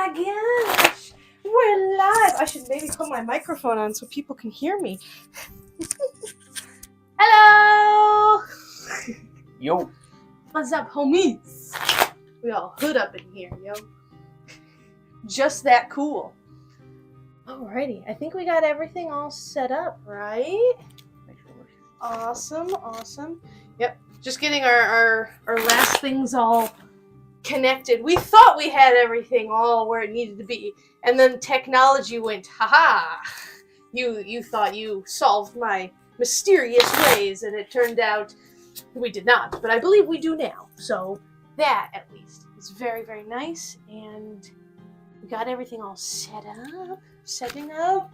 my gosh, we're live. I should maybe put my microphone on so people can hear me. Hello. Yo. What's up, homies? We all hood up in here, yo. Just that cool. Alrighty, I think we got everything all set up, right? Awesome, awesome. Yep, just getting our last things all connected. We thought we had everything all where it needed to be, and then technology went, haha, you thought you solved my mysterious ways, and it turned out we did not, but I believe we do now. So that, at least, is very, very nice, and we got everything all setting up.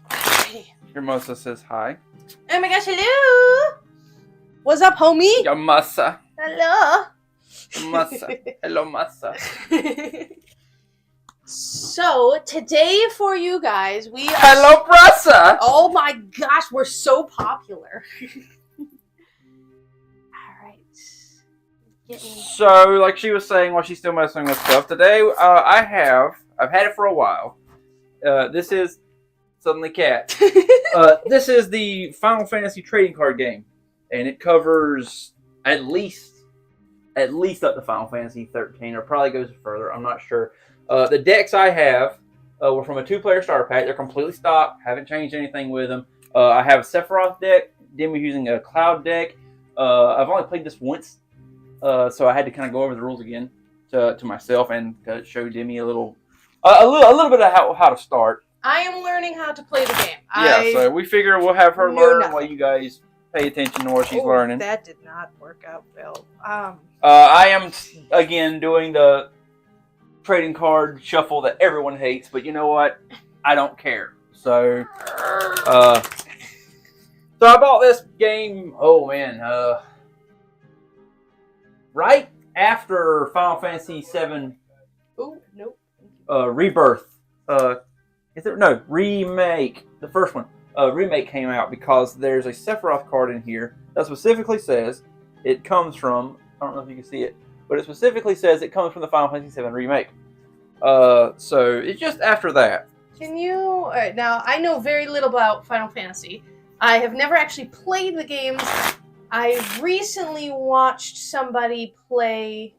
Alrighty. Your Musa says hi. Oh my gosh, hello! What's up, homie? Your Musa. Hello! Musa. Hello, Musa. So, today for you guys, we are... Hello, Brussa! Oh my gosh, we're so popular. Alright. So, like she was saying while she's still messing with stuff, today I've had it for a while. This is Suddenly Cat. This is the Final Fantasy trading card game, and it covers at least up to Final Fantasy 13, or probably goes further. I'm not sure. The decks I have were from a 2-player starter pack. They're completely stock. Haven't changed anything with them. I have a Sephiroth deck. Demi using a Cloud deck. I've only played this once, so I had to kind of go over the rules again to myself and to show Demi a little bit of how to start. I am learning how to play the game. Yeah, so we figure we'll have her learn while you guys pay attention to what she's learning. That did not work out well. I am, again, doing the trading card shuffle that everyone hates, but you know what? I don't care. So I bought this game, right after Final Fantasy 7 Rebirth. Remake. The first one. Remake came out because there's a Sephiroth card in here that specifically says it comes from, I don't know if you can see it, but it specifically says it comes from the Final Fantasy 7 Remake. So it's just after that. Can you... Alright, now, I know very little about Final Fantasy. I have never actually played the games. I recently watched somebody play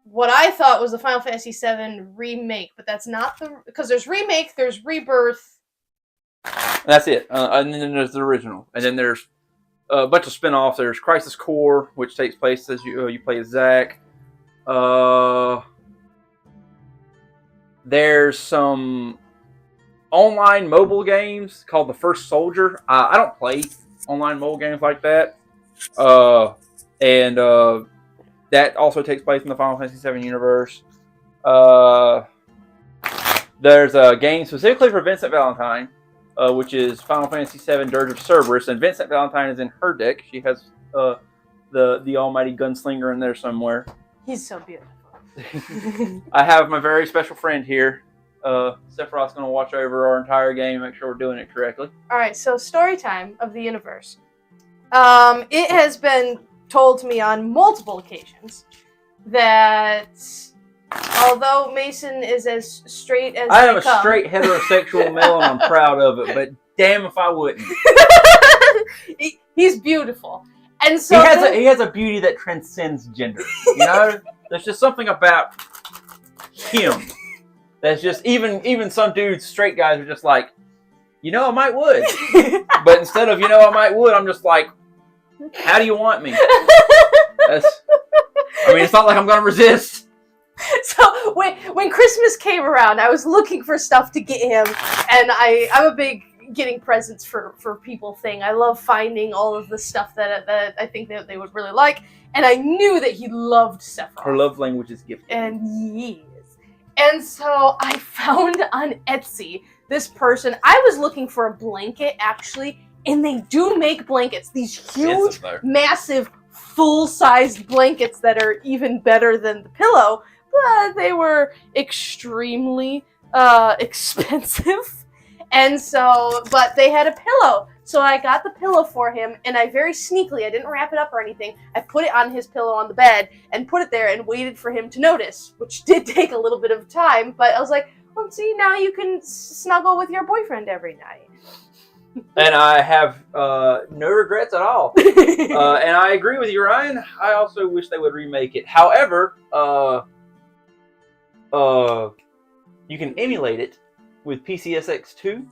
what I thought was the Final Fantasy 7 Remake, but that's not the... Because there's Remake, there's Rebirth. That's it. And then there's the original. And then there's a bunch of spin-offs. There's Crisis Core, which takes place as you play as Zack. There's some online mobile games called The First Soldier. I don't play online mobile games like that. That also takes place in the Final Fantasy VII universe. There's a game specifically for Vincent Valentine, which is Final Fantasy VII Dirge of Cerberus, and Vincent Valentine is in her deck. She has the almighty gunslinger in there somewhere. He's so beautiful. I have my very special friend here. Sephiroth's going to watch over our entire game and make sure we're doing it correctly. Alright, so story time of the universe. It has been told to me on multiple occasions that although Mason is as straight as I am a straight heterosexual male and I'm proud of it, but damn if I wouldn't. He's beautiful. And so he has a beauty that transcends gender. You know? There's just something about him that's just even some dudes, straight guys, are just like, I might would. But instead of I might would, I'm just like, how do you want me? It's not like I'm gonna resist. So when Christmas came around, I was looking for stuff to get him, and I'm a big getting presents for people thing. I love finding all of the stuff that I think that they would really like, and I knew that he loved Sephiroth. Her love language is gifting. And yes. And so I found on Etsy this person. I was looking for a blanket, actually, and they do make blankets. These huge, massive, full-sized blankets that are even better than the pillow, but they were extremely expensive. And so, but they had a pillow. So I got the pillow for him, and I very sneakily, I didn't wrap it up or anything, I put it on his pillow on the bed and put it there and waited for him to notice, which did take a little bit of time, but I was like, well, see, now you can snuggle with your boyfriend every night. And I have no regrets at all. And I agree with you, Ryan. I also wish they would remake it. However, you can emulate it with PCSX2,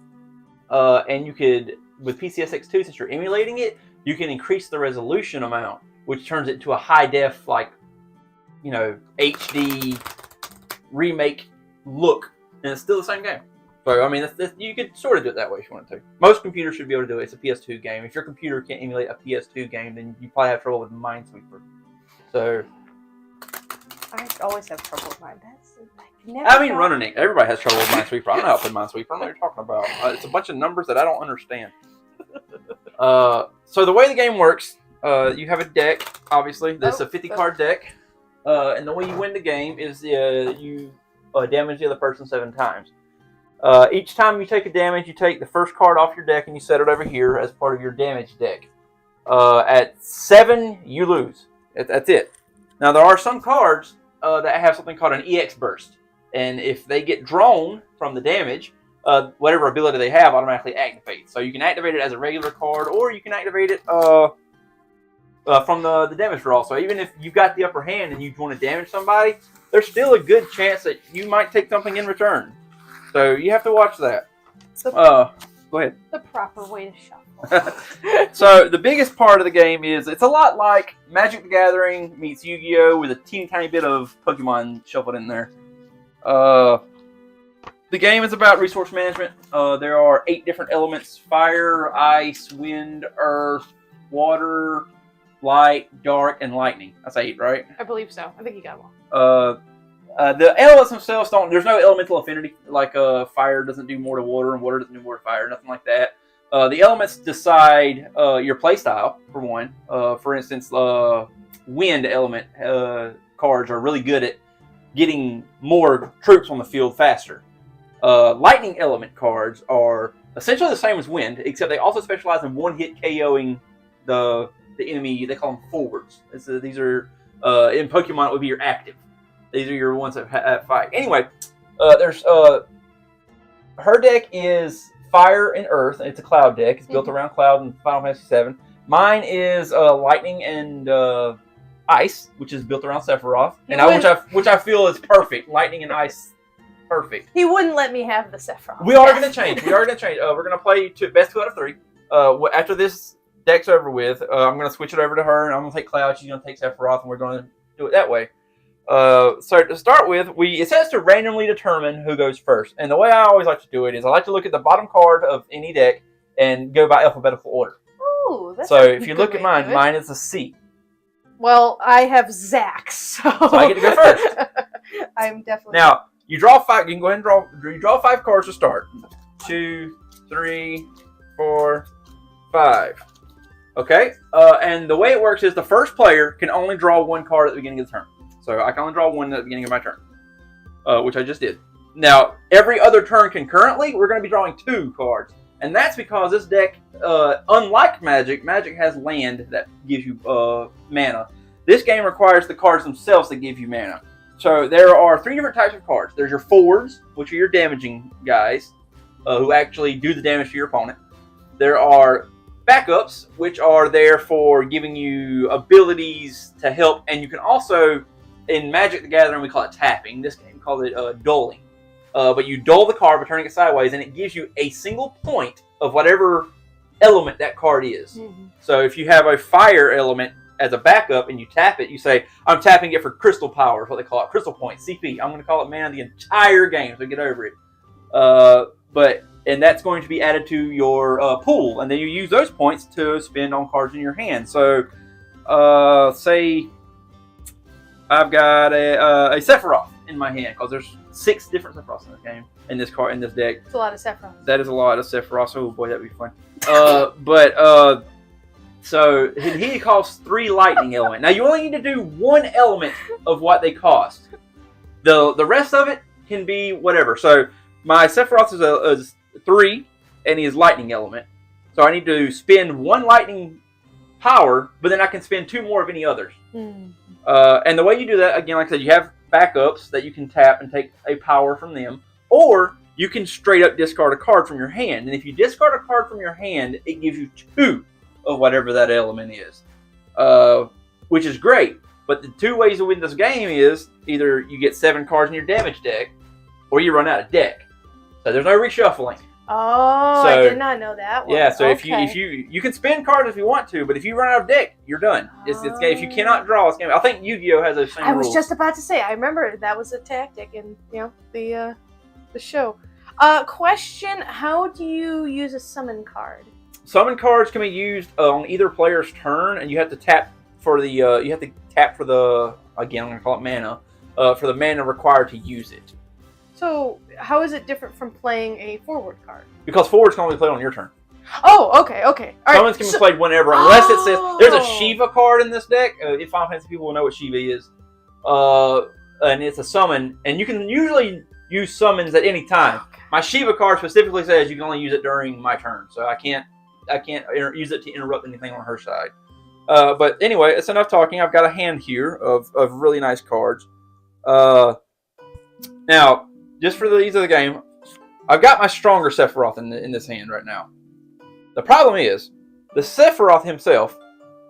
and you could, with PCSX2, since you're emulating it, you can increase the resolution amount, which turns it to a high def, like, you know, HD remake look, and it's still the same game. So, I mean, you could sort of do it that way if you wanted to. Most computers should be able to do it. It's a PS2 game. If your computer can't emulate a PS2 game, then you probably have trouble with Minesweeper. So, I always have trouble with mine. Running it. Everybody has trouble with Minesweeper. I'm not helping Minesweeper. I don't know what you're talking about. It's a bunch of numbers that I don't understand. So the way the game works, you have a deck, obviously. That's a 50-card deck. And the way you win the game is you damage the other person 7 times. Each time you take a damage, you take the first card off your deck and you set it over here as part of your damage deck. At 7, you lose. That's it. Now, there are some cards that have something called an EX burst. And if they get drawn from the damage, whatever ability they have automatically activates. So you can activate it as a regular card, or you can activate it from the damage draw. So even if you've got the upper hand and you want to damage somebody, there's still a good chance that you might take something in return. So you have to watch that. Go ahead. The proper way to shuffle. So the biggest part of the game is it's a lot like Magic the Gathering meets Yu-Gi-Oh! With a teeny tiny bit of Pokemon shuffled in there. The game is about resource management. There are 8 different elements: fire, ice, wind, earth, water, light, dark, and lightning. That's 8, right? I believe so. I think you got them all. The elements themselves there's no elemental affinity. Like fire doesn't do more to water and water doesn't do more to fire. Nothing like that. The elements decide your playstyle, for one. For instance, wind element cards are really good at getting more troops on the field faster. Lightning element cards are essentially the same as wind, except they also specialize in one-hit KOing the enemy. They call them forwards. These are in Pokemon, it would be your active. These are your ones that fight. Anyway, there's her deck is fire and earth. It's a cloud deck. It's built around cloud in Final Fantasy VII. Mine is lightning and ice, which is built around Sephiroth, which I feel is perfect. Lightning and ice, perfect. He wouldn't let me have the Sephiroth. We are going to change. We're going to play best 2 out of 3. After this deck's over with, I'm going to switch it over to her, and I'm going to take Cloud. She's going to take Sephiroth, and we're going to do it that way. So to start with, it says to randomly determine who goes first. And the way I always like to do it is I like to look at the bottom card of any deck and go by alphabetical order. Ooh, that's so if you look at mine is a C. Well, I have Zach, so I get to go first. I'm definitely... Now, you draw 5. You can go ahead and you draw 5 cards to start. 2, 3, 4, 5. Okay? And the way it works is the first player can only draw 1 card at the beginning of the turn. So I can only draw 1 at the beginning of my turn, which I just did. Now, every other turn concurrently, we're going to be drawing 2 cards. And that's because this deck, unlike Magic has land that gives you mana. This game requires the cards themselves that give you mana. So there are 3 different types of cards. There's your forwards, which are your damaging guys, who actually do the damage to your opponent. There are backups, which are there for giving you abilities to help. And you can also, in Magic the Gathering, we call it tapping. This game calls it dulling. But you dull the card by turning it sideways, and it gives you a single point of whatever element that card is. Mm-hmm. So if you have a fire element as a backup and you tap it, you say, I'm tapping it for crystal power, is what they call it. Crystal points, CP. I'm going to call it mana the entire game, so get over it. And that's going to be added to your pool, and then you use those points to spend on cards in your hand. So say I've got a Sephiroth in my hand, because there's 6 different Sephiroths in this game, in this deck. It's a lot of Sephiroths. That is a lot of Sephiroths. Oh boy, that'd be fun. So he costs 3 lightning element. Now you only need to do 1 element of what they cost. The rest of it can be whatever. So my Sephiroth 3, and he is lightning element. So I need to spend 1 lightning power, but then I can spend 2 more of any others. And the way you do that, again, like I said, you have backups that you can tap and take a power from them, or you can straight up discard a card from your hand. And if you discard a card from your hand, it gives you 2 of whatever that element is, which is great. But the 2 ways to win this game is either you get 7 cards in your damage deck, or you run out of deck. So there's no reshuffling. Oh, so, I did not know that one. Yeah, so if you can spend cards if you want to, but if you run out of deck, you're done. It's if you cannot draw, it's game. I think Yu-Gi-Oh has those same rules. I was just about to say. I remember that was a tactic in the show. Question: how do you use a summon card? Summon cards can be used on either player's turn, and you have to tap for the again, I'm gonna call it mana, for the mana required to use it. So, how is it different from playing a forward card? Because forwards can only play on your turn. Oh, okay. All right. Summons can be played whenever, unless it says there's a Shiva card in this deck. If Final Fantasy people will know what Shiva is, and it's a summon, and you can usually use summons at any time. Okay. My Shiva card specifically says you can only use it during my turn, so I can't use it to interrupt anything on her side. But anyway, it's enough talking. I've got a hand here of really nice cards. Now, just for the ease of the game, I've got my stronger Sephiroth in this hand right now. The problem is, the Sephiroth himself,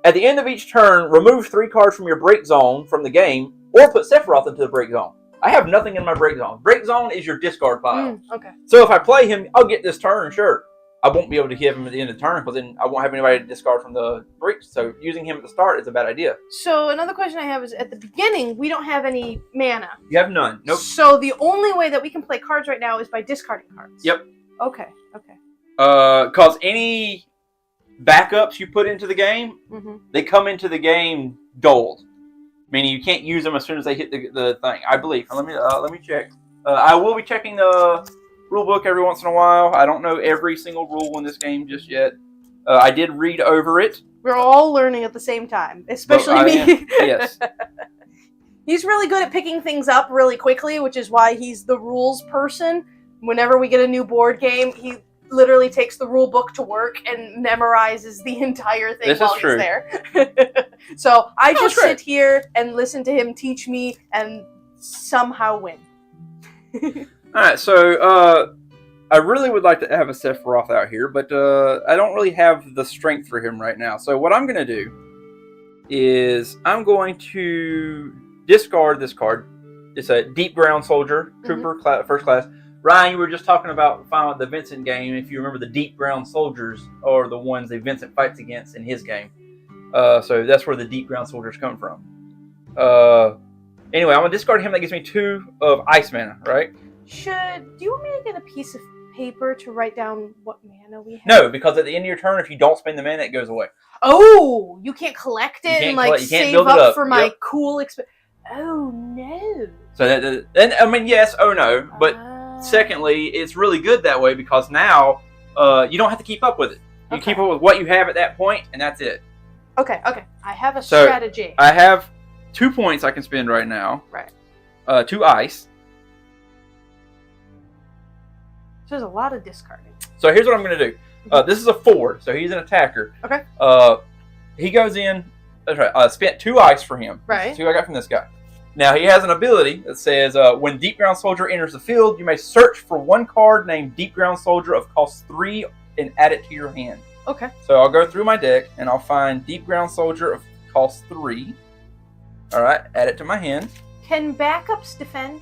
at the end of each turn, removes 3 cards from your break zone from the game, or put Sephiroth into the break zone. I have nothing in my break zone. Break zone is your discard pile. Okay. So if I play him, I'll get this turn, sure. I won't be able to hit him at the end of the turn because then I won't have anybody to discard from the break. So using him at the start is a bad idea. So another question I have is, at the beginning, we don't have any mana. You have none. Nope. So the only way that we can play cards right now is by discarding cards. Yep. Okay. Because any backups you put into the game, they come into the game gold. Meaning you can't use them as soon as they hit the thing, I believe. Let me check. I will be checking the rule book every once in a while. I don't know every single rule in this game just yet. I did read over it. We're all learning at the same time, especially me. Yes. He's really good at picking things up really quickly, which is why he's the rules person. Whenever we get a new board game, he literally takes the rule book to work and memorizes the entire thing while he's there. So I just sit here and listen to him teach me and somehow win. Alright, so I really would like to have a Sephiroth out here, but I don't really have the strength for him right now. So what I'm going to do is I'm going to discard this card. It's a Deep Ground Soldier, Trooper, first class. Ryan, you were just talking about the Vincent game. If you remember, the Deep Ground Soldiers are the ones that Vincent fights against in his game. So that's where the Deep Ground Soldiers come from. Anyway, I'm going to discard him. That gives me 2 of Ice mana, right? Do you want me to get a piece of paper to write down what mana we have? No, because at the end of your turn, if you don't spend the mana, it goes away. Oh, you can't collect it and save up for my cool Oh, no. So then, I mean, yes, oh no, but secondly, it's really good that way because now you don't have to keep up with it. You keep up with what you have at that point, and that's it. Okay. I have a strategy. I have 2 points I can spend right now. Right. 2 ice. So there's a lot of discarding. So here's what I'm going to do. This is a forward, so he's an attacker. Okay. He goes in. That's right. I spent 2 ice for him. Right. That's 2 I got from this guy. Now, he has an ability that says, when Deep Ground Soldier enters the field, you may search for 1 card named Deep Ground Soldier of cost 3 and add it to your hand. Okay. So I'll go through my deck, and I'll find Deep Ground Soldier of cost 3. All right, add it to my hand. Can backups defend?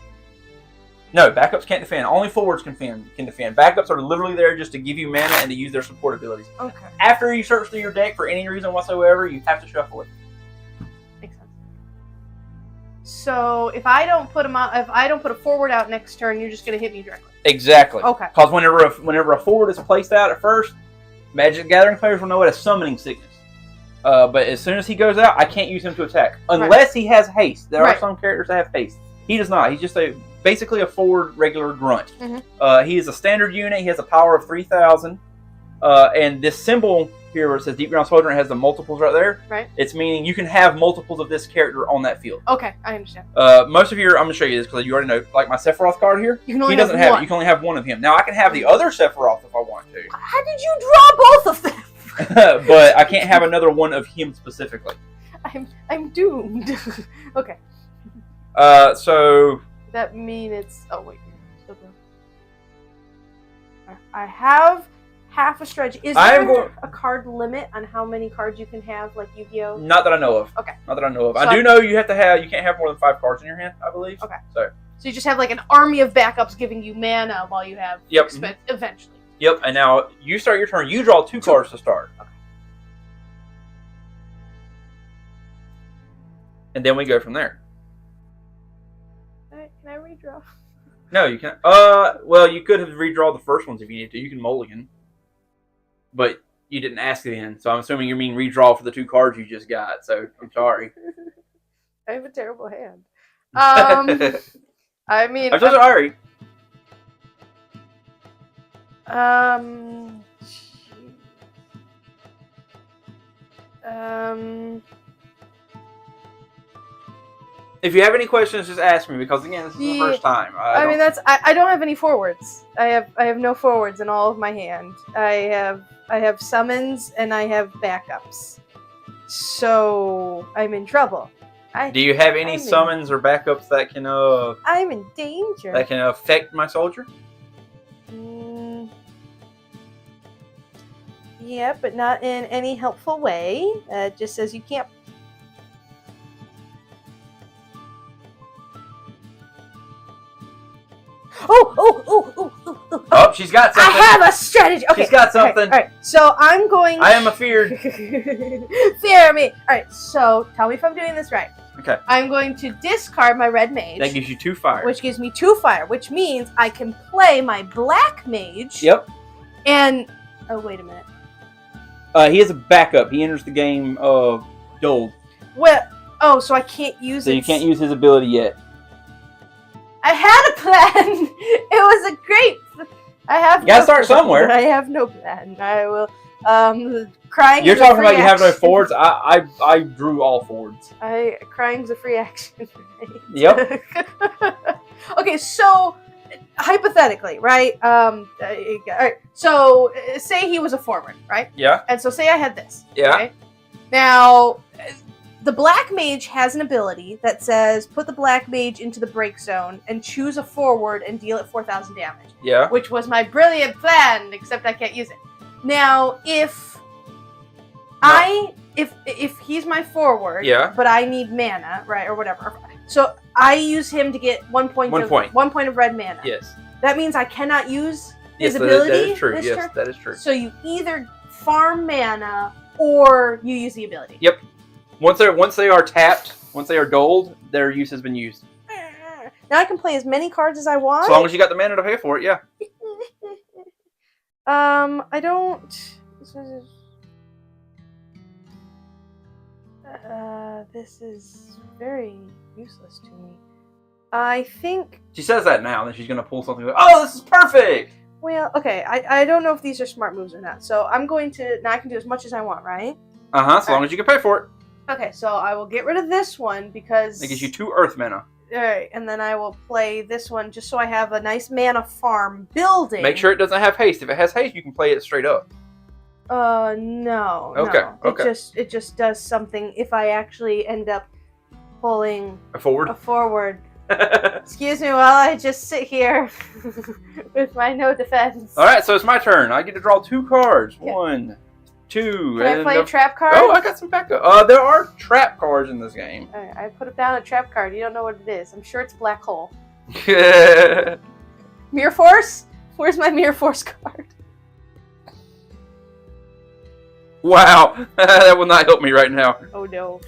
No, backups can't defend. Only forwards can defend. Backups are literally there just to give you mana and to use their support abilities. Okay. After you search through your deck for any reason whatsoever, you have to shuffle it. Makes sense. So if I don't put a forward out next turn, you're just going to hit me directly. Exactly. Okay. Because whenever a forward is placed out at first, Magic the Gathering players will know it as Summoning Sickness. But as soon as he goes out, I can't use him to attack unless he has haste. There are some characters that have haste. He does not. He's just basically a forward regular grunt. He is a standard unit. He has a power of 3,000. And this symbol here where it says Deep Ground Soldier and it has the multiples right there. Right. It's meaning you can have multiples of this character on that field. Okay, I understand. Most of your, I'm going to show you this because you already know, like my Sephiroth card here, You can only he doesn't have have one. it. You can only have one of him. Now I can have the other Sephiroth if I want to. How did you draw both of them? But I can't have another one of him specifically. I'm doomed. Okay. So That mean it's... Oh, wait. Still going. I have half a stretch. Is there a card limit on how many cards you can have, like Yu-Gi-Oh? Not that I know of. Okay. Not that I know of. So I do know you can't have more than 5 cards in your hand, I believe. Okay. So you just have like an army of backups giving you mana while you have eventually. Yep, and now you start your turn. You draw 2 cards to start. Okay. And then we go from there. Alright, can I redraw? No, you can't. Well, you could have redraw the first ones if you need to. You can mulligan. But you didn't ask then, so I'm assuming you mean redraw for the 2 cards you just got, so I'm sorry. I have a terrible hand. I mean... I'm so sorry. If you have any questions, just ask me because again, this is the first time. I mean, I don't have any forwards. I have no forwards in all of my hand. I have summons and I have backups. So I'm in trouble. Do you have any summons or backups that can I'm in danger. That can affect my soldier? Yeah, but not in any helpful way. It just says you can't. Oh, she's got something. I have a strategy. Okay, she's got something. All right. So I'm going. I am afeared. Fear me. All right. So tell me if I'm doing this right. Okay. I'm going to discard my red mage. That gives you 2 fire. Which gives me 2 fire, which means I can play my black mage. Yep. And oh, wait a minute. He has a backup. He enters the game dulled. Well, oh, so I can't use it. So you can't use his ability yet. I had a plan. It was a great. I have. You gotta start somewhere. I have no plan. I will. Crying. You're talking about you have no forwards. I drew all forwards. Crying's a free action. Right? Yep. Okay, so hypothetically, right? All right. So say he was a forward, right? Yeah. And so say I had this. Yeah. Right? Now, the black mage has an ability that says put the black mage into the break zone and choose a forward and deal it 4,000 damage. Yeah. Which was my brilliant plan, except I can't use it. Now, if he's my forward, yeah, but I need mana, right, or whatever. So I use him to get 1 point. 1 point of red mana. Yes. That means I cannot use his ability. That is true. This yes, turn. that is true. So you either farm mana or you use the ability. Yep. Once they are tapped, once they are gold, their use has been used. Now I can play as many cards as I want. As long as you got the mana to pay for it, yeah. I don't. This is very useless to me. I think. She says that now, and then she's gonna pull something like, "Oh, this is perfect." Well, okay. I don't know if these are smart moves or not. So I'm going to now. I can do as much as I want, right? As long as you can pay for it. Okay, so I will get rid of this one because it gives you 2 earth mana. Alright, and then I will play this one just so I have a nice mana farm building. Make sure it doesn't have haste. If it has haste, you can play it straight up. No. Okay, no. okay. It just does something if I actually end up pulling a forward. Excuse me while I just sit here with my no defense. Alright, so it's my turn. I get to draw 2 cards. Yeah. 1, 2. Can I play a trap card? Oh, I got some backup. There are trap cards in this game. Alright, I put down a trap card. You don't know what it is. I'm sure it's Black Hole. Mirror Force? Where's my Mirror Force card? Wow, that will not help me right now. Oh no.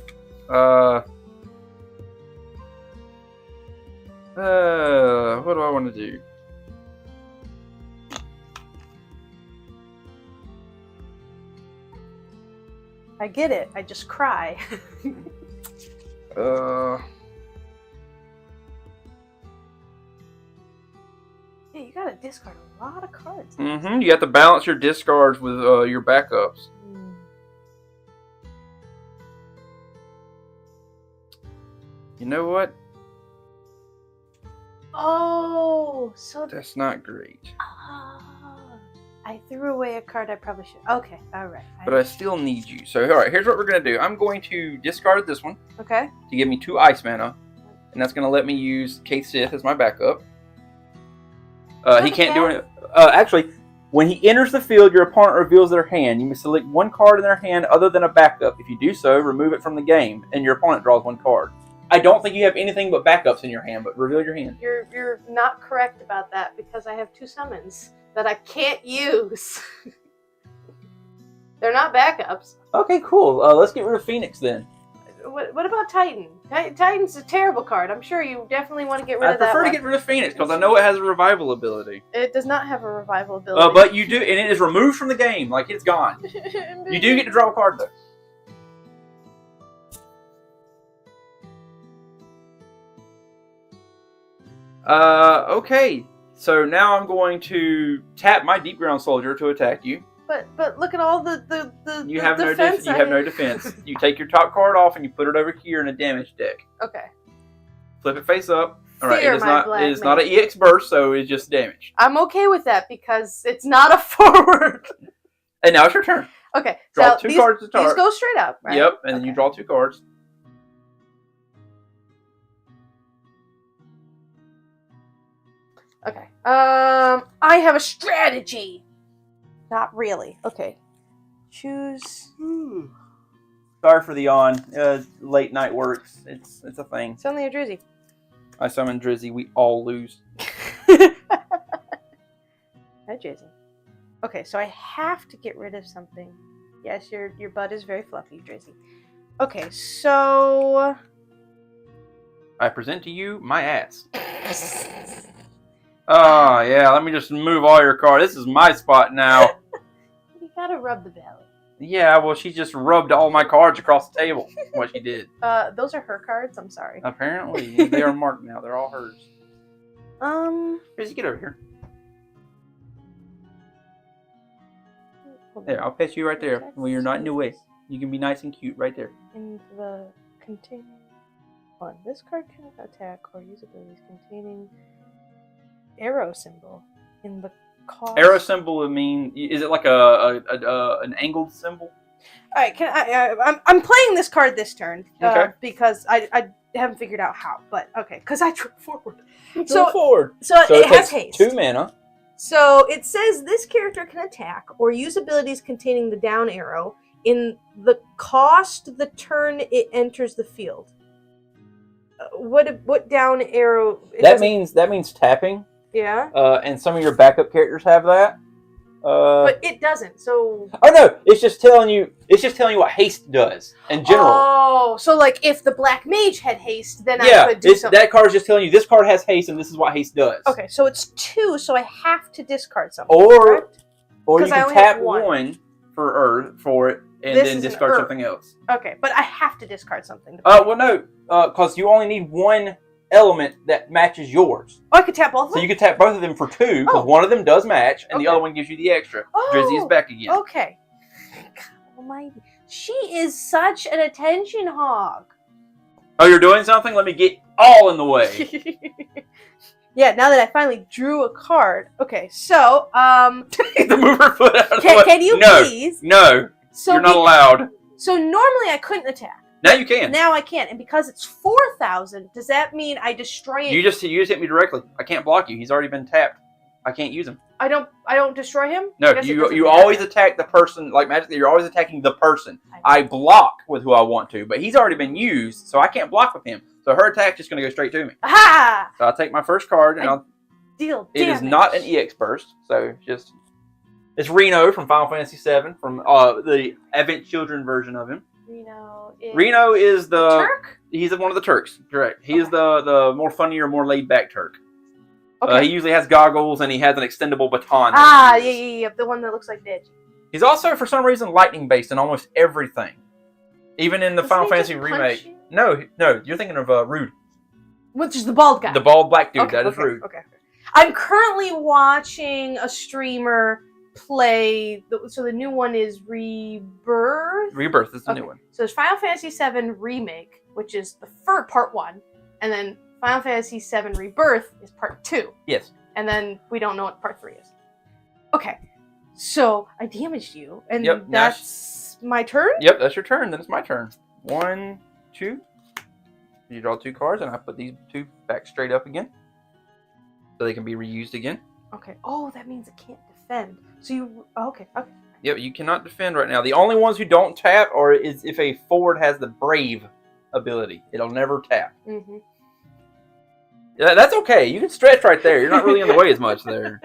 What do I want to do? I get it. I just cry. Yeah, you gotta discard a lot of cards. You have to balance your discards with your backups. You know what? Oh, so That's not great. I threw away a card I probably should. Okay, all right. But I still need you. So, all right, here's what we're going to do. I'm going to discard this one Okay. to give me 2 ice mana. And that's going to let me use Sith as my backup. He can't do it. Actually, when he enters the field, your opponent reveals their hand. You may select 1 card in their hand other than a backup. If you do so, remove it from the game, and your opponent draws 1 card. I don't think you have anything but backups in your hand, but reveal your hand. You're not correct about that because I have 2 summons that I can't use. They're not backups. Okay, cool. Let's get rid of Phoenix then. What about Titan? Titan's a terrible card. I'm sure you definitely want to get rid of that. I prefer to get rid of Phoenix because I know it has a revival ability. It does not have a revival ability. But you do, and it is removed from the game. Like, it's gone. You do get to draw a card, though. Okay. So now I'm going to tap my Deep Ground Soldier to attack you. But look at all the You have no defense. you have no defense. You take your top card off and you put it over here in a damage deck. Okay. Flip it face up. All right. Fear It is not an EX burst, so it's just damage. I'm okay with that because it's not a forward. And now it's your turn. Okay. Draw so 2 cards to start. These go straight up, right? Yep, and then you draw 2 cards. Okay. I have a strategy. Not really. Okay. Choose. Sorry for the yawn. Late night works. It's a thing. It's only a Drizzy. I summon Drizzy. We all lose. Hi, Drizzy. Okay, so I have to get rid of something. Yes, your butt is very fluffy, Drizzy. Okay, so I present to you my ass. Oh, yeah, let me just move all your cards. This is my spot now. You gotta rub the belly. Yeah, well, she just rubbed all my cards across the table. What she did. Those are her cards? I'm sorry. Apparently. They are marked now. They're all hers. Drizzy, get over here. There, I'll pet you right there. When you're not in the way. You can be nice and cute right there. In the containing one. This card can attack or use abilities containing arrow symbol in the cost. Arrow symbol would mean, is it like an angled symbol? All right, I'm playing this card this turn because I haven't figured out how, but okay, because I drew forward. Go forward. So it has takes haste. 2 mana. So it says this character can attack or use abilities containing the down arrow in the cost the turn it enters the field. What down arrow? That means tapping. Yeah. And some of your backup characters have that. But it doesn't. So. Oh no! It's just telling you. It's just telling you what haste does in general. Oh, so like if the black mage had haste, then I could do something. That card is just telling you this card has haste and this is what haste does. Okay, so it's 2, so I have to discard something. Or you I can only tap have 1. 1 for it and This then is an discard Earth. something else. Okay, but I have to discard something. Well, no, because you only need 1 element that matches yours. Oh, I could tap both of them? So you could tap both of them for 2, because one of them does match, and the other one gives you the extra. Drizzy is back again. Okay. God almighty. She is such an attention hog. Oh, you're doing something? Let me get all in the way. Yeah, now that I finally drew a card. Okay, so, to move her foot out of the way. Can you please? No, So you're not allowed. So normally I couldn't attack. Now you can. Now I can, and because it's 4,000, does that mean I destroy it? You just hit me directly. I can't block you. He's already been tapped. I can't use him. I don't destroy him? No, you always attack the person, like magically, you're always attacking the person. I block with who I want to, but he's already been used, so I can't block with him. So her attack's just going to go straight to me. Aha! So I'll take my first card, and deal it damage. is not an EX burst, so just... It's Reno from Final Fantasy VII, from the Advent Children version of him. Reno is the Turk? He's one of the Turks, correct. He is the more funnier, more laid-back Turk. Okay. He usually has goggles, and he has an extendable baton. Yeah, the one that looks like Digi. He's also, for some reason, lightning-based in almost everything. Even in the Final Fantasy remake. No, you're thinking of Rude. Which is the bald guy. The bald black dude, that is Rude. Okay. I'm currently watching a streamer play, so the new one is Rebirth? Rebirth is the new one. So there's Final Fantasy VII Remake, which is the part 1, and then Final Fantasy VII Rebirth is part 2. Yes. And then we don't know what part 3 is. Okay, so I damaged you, and that's my turn? Yep, that's your turn. Then it's my turn. 1, 2. You draw 2 cards, and I put these 2 back straight up again, so they can be reused again. Okay. Oh, that means it can't defend. So you... Okay. Yep, you cannot defend right now. The only ones who don't tap is if a forward has the Brave ability. It'll never tap. Mm-hmm. Yeah, that's okay. You can stretch right there. You're not really in the way as much there.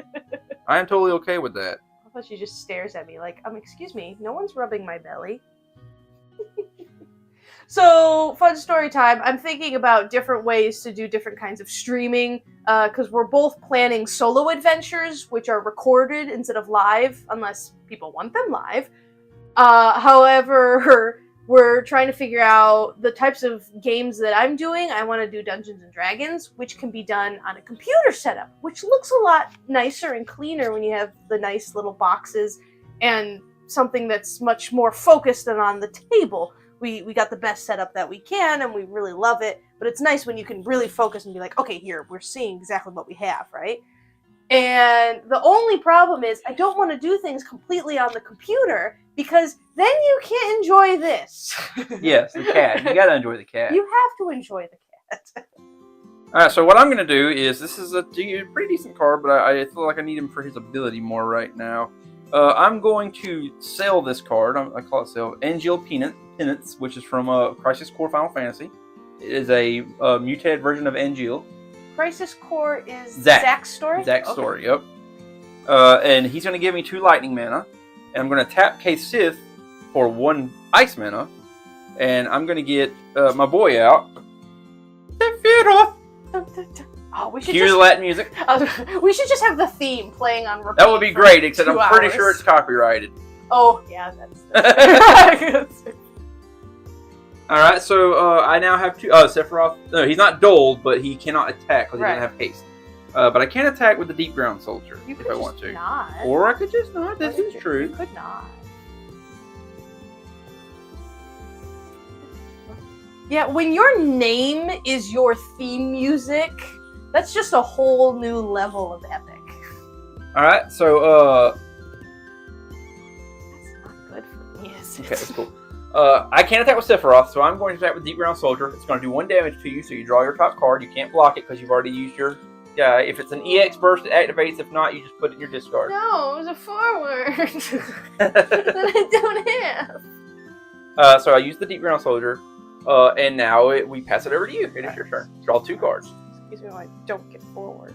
I am totally okay with that. I thought she just stares at me like, excuse me, no one's rubbing my belly. So, fun story time. I'm thinking about different ways to do different kinds of streaming, because we're both planning solo adventures, which are recorded instead of live, unless people want them live. However, we're trying to figure out the types of games that I'm doing. I want to do Dungeons & Dragons, which can be done on a computer setup, which looks a lot nicer and cleaner when you have the nice little boxes and something that's much more focused and on the table. We got the best setup that we can, and we really love it, but it's nice when you can really focus and be like, okay, here, we're seeing exactly what we have, right? And the only problem is I don't want to do things completely on the computer, because then you can't enjoy this. Yes, the cat. You gotta enjoy the cat. You have to enjoy the cat. Alright, so what I'm gonna do is, this is a pretty decent card, but I feel like I need him for his ability more right now. I'm going to sell this card. I call it sell. Angel Penance, which is from Crisis Core Final Fantasy. It is a mutated version of Angel. Crisis Core is Zack's story? Zack's story, yep. And he's going to give me 2 lightning mana. And I'm going to tap K-Sith for 1 ice mana. And I'm going to get my boy out. Sephiroth! Oh, we should Cue the Latin music. We should just have the theme playing on repeat. That would be great, except I'm pretty hours. sure it's copyrighted. Oh, yeah, that's... Alright, so I now have 2... Sephiroth... No, he's not dulled, but he cannot attack because he doesn't have haste. But I can attack with the Deep Ground Soldier if I want to. Not. Or I could just not. This is true. You could not. Yeah, when your name is your theme music, that's just a whole new level of epic. Alright, so, That's not good for me, is it? okay, that's cool. I can't attack with Sephiroth, so I'm going to attack with Deep Ground Soldier. It's going to do 1 damage to you, so you draw your top card. You can't block it because you've already used your... if it's an EX burst, it activates. If not, you just put it in your discard. No, it was a forward. that I don't have. So I use the Deep Ground Soldier, and now we pass it over to you. It is your turn. Draw 2 cards. Excuse me, I don't get forward.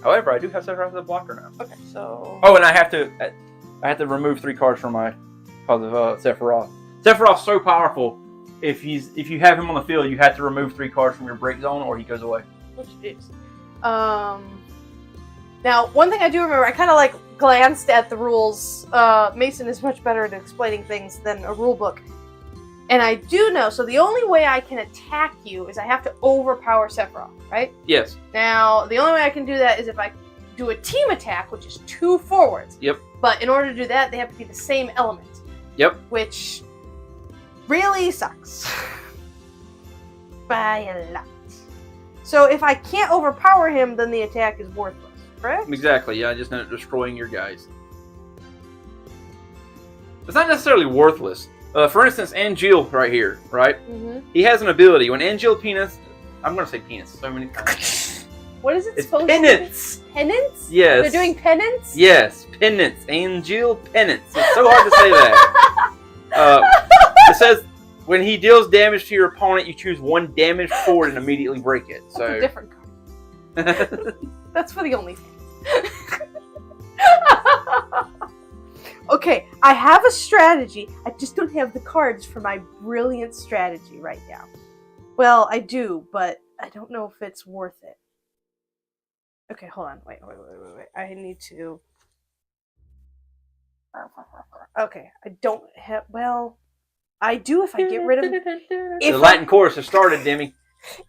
However, I do have Sephiroth as a blocker now. Okay, so... Oh, and I have to remove 3 cards from my... because of Sephiroth. Sephiroth's so powerful. If you have him on the field, you have to remove 3 cards from your break zone, or he goes away. Which is, now one thing I do remember, I kind of like glanced at the rules. Mason is much better at explaining things than a rule book, and I do know. So the only way I can attack you is I have to overpower Sephiroth, right? Yes. Now the only way I can do that is if I do a team attack, which is 2 forwards. Yep. But in order to do that, they have to be the same element. Yep. Which really sucks. By a lot. So if I can't overpower him, then the attack is worthless, correct? Exactly, yeah, I just end up destroying your guys. It's not necessarily worthless. For instance, Angel right here, right? Mm-hmm. He has an ability. When Angel Penis... I'm going to say penis so many times. What is it It's supposed penance. to be? Penance? Yes. They're doing penance? Yes, penance. Angel Penance. It's so hard to say that. It says... when he deals damage to your opponent, you choose 1 damage forward and immediately break it. That's So a different card. That's for the OnlyFans. Okay, I have a strategy. I just don't have the cards for my brilliant strategy right now. Well, I do, but I don't know if it's worth it. Okay, hold on. Wait. I need to... Okay, I don't have... Well... I do if I get rid of... The Latin chorus has started, Demi.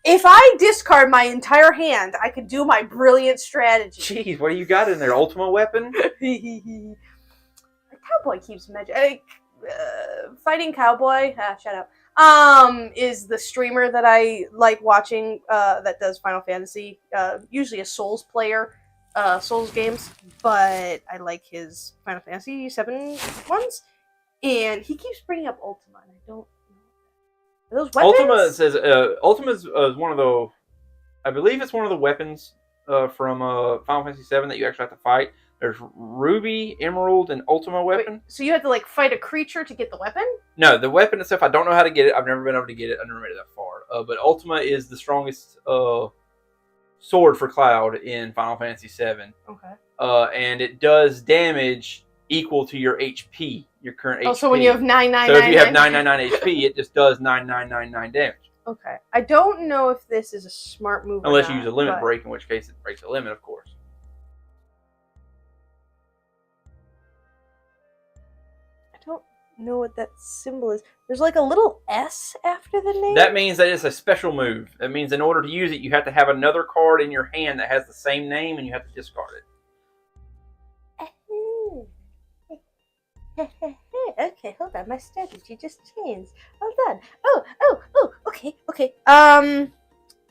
If I discard my entire hand, I can do my brilliant strategy. Jeez, what do you got in there? Ultima weapon? Cowboy keeps magic. Fighting cowboy. Shut up. is the streamer that I like watching that does Final Fantasy. Usually a Souls player, Souls games, but I like his Final Fantasy 7 ones. And he keeps bringing up Ultima, and I don't know. Are those weapons? Ultima says Ultima is one of the, I believe it's one of the weapons from Final Fantasy 7 that you actually have to fight. There's Ruby, Emerald, and Ultima weapon. Wait, so you have to like fight a creature to get the weapon? No, the weapon itself, I don't know how to get it. I've never been able to get it. I've never made it that far. But Ultima is the strongest sword for Cloud in Final Fantasy 7. Okay. And it does damage equal to your HP, your current HP. Oh, so when you have 999. So if you have 999 HP, it just does 9999 damage. Okay. I don't know if this is a smart move. Unless you use a limit break, in which case it breaks the limit, of course. I don't know what that symbol is. There's like a little S after the name? That means that it's a special move. That means in order to use it, you have to have another card in your hand that has the same name, and you have to discard it. Okay, hold on. My strategy just changed. Hold on. Oh, okay.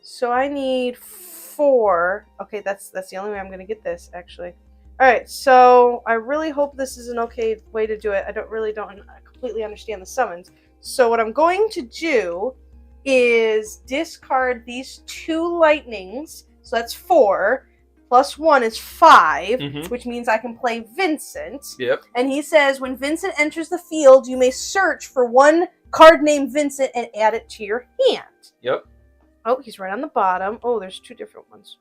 So I need 4. Okay, that's the only way I'm gonna get this, actually. Alright, so I really hope this is an okay way to do it. I don't completely understand the summons. So what I'm going to do is discard these 2 lightnings. So that's 4. Plus 1 is 5, which means I can play Vincent. Yep. And he says, when Vincent enters the field, you may search for one card named Vincent and add it to your hand. Yep. Oh, he's right on the bottom. Oh, there's 2 different ones.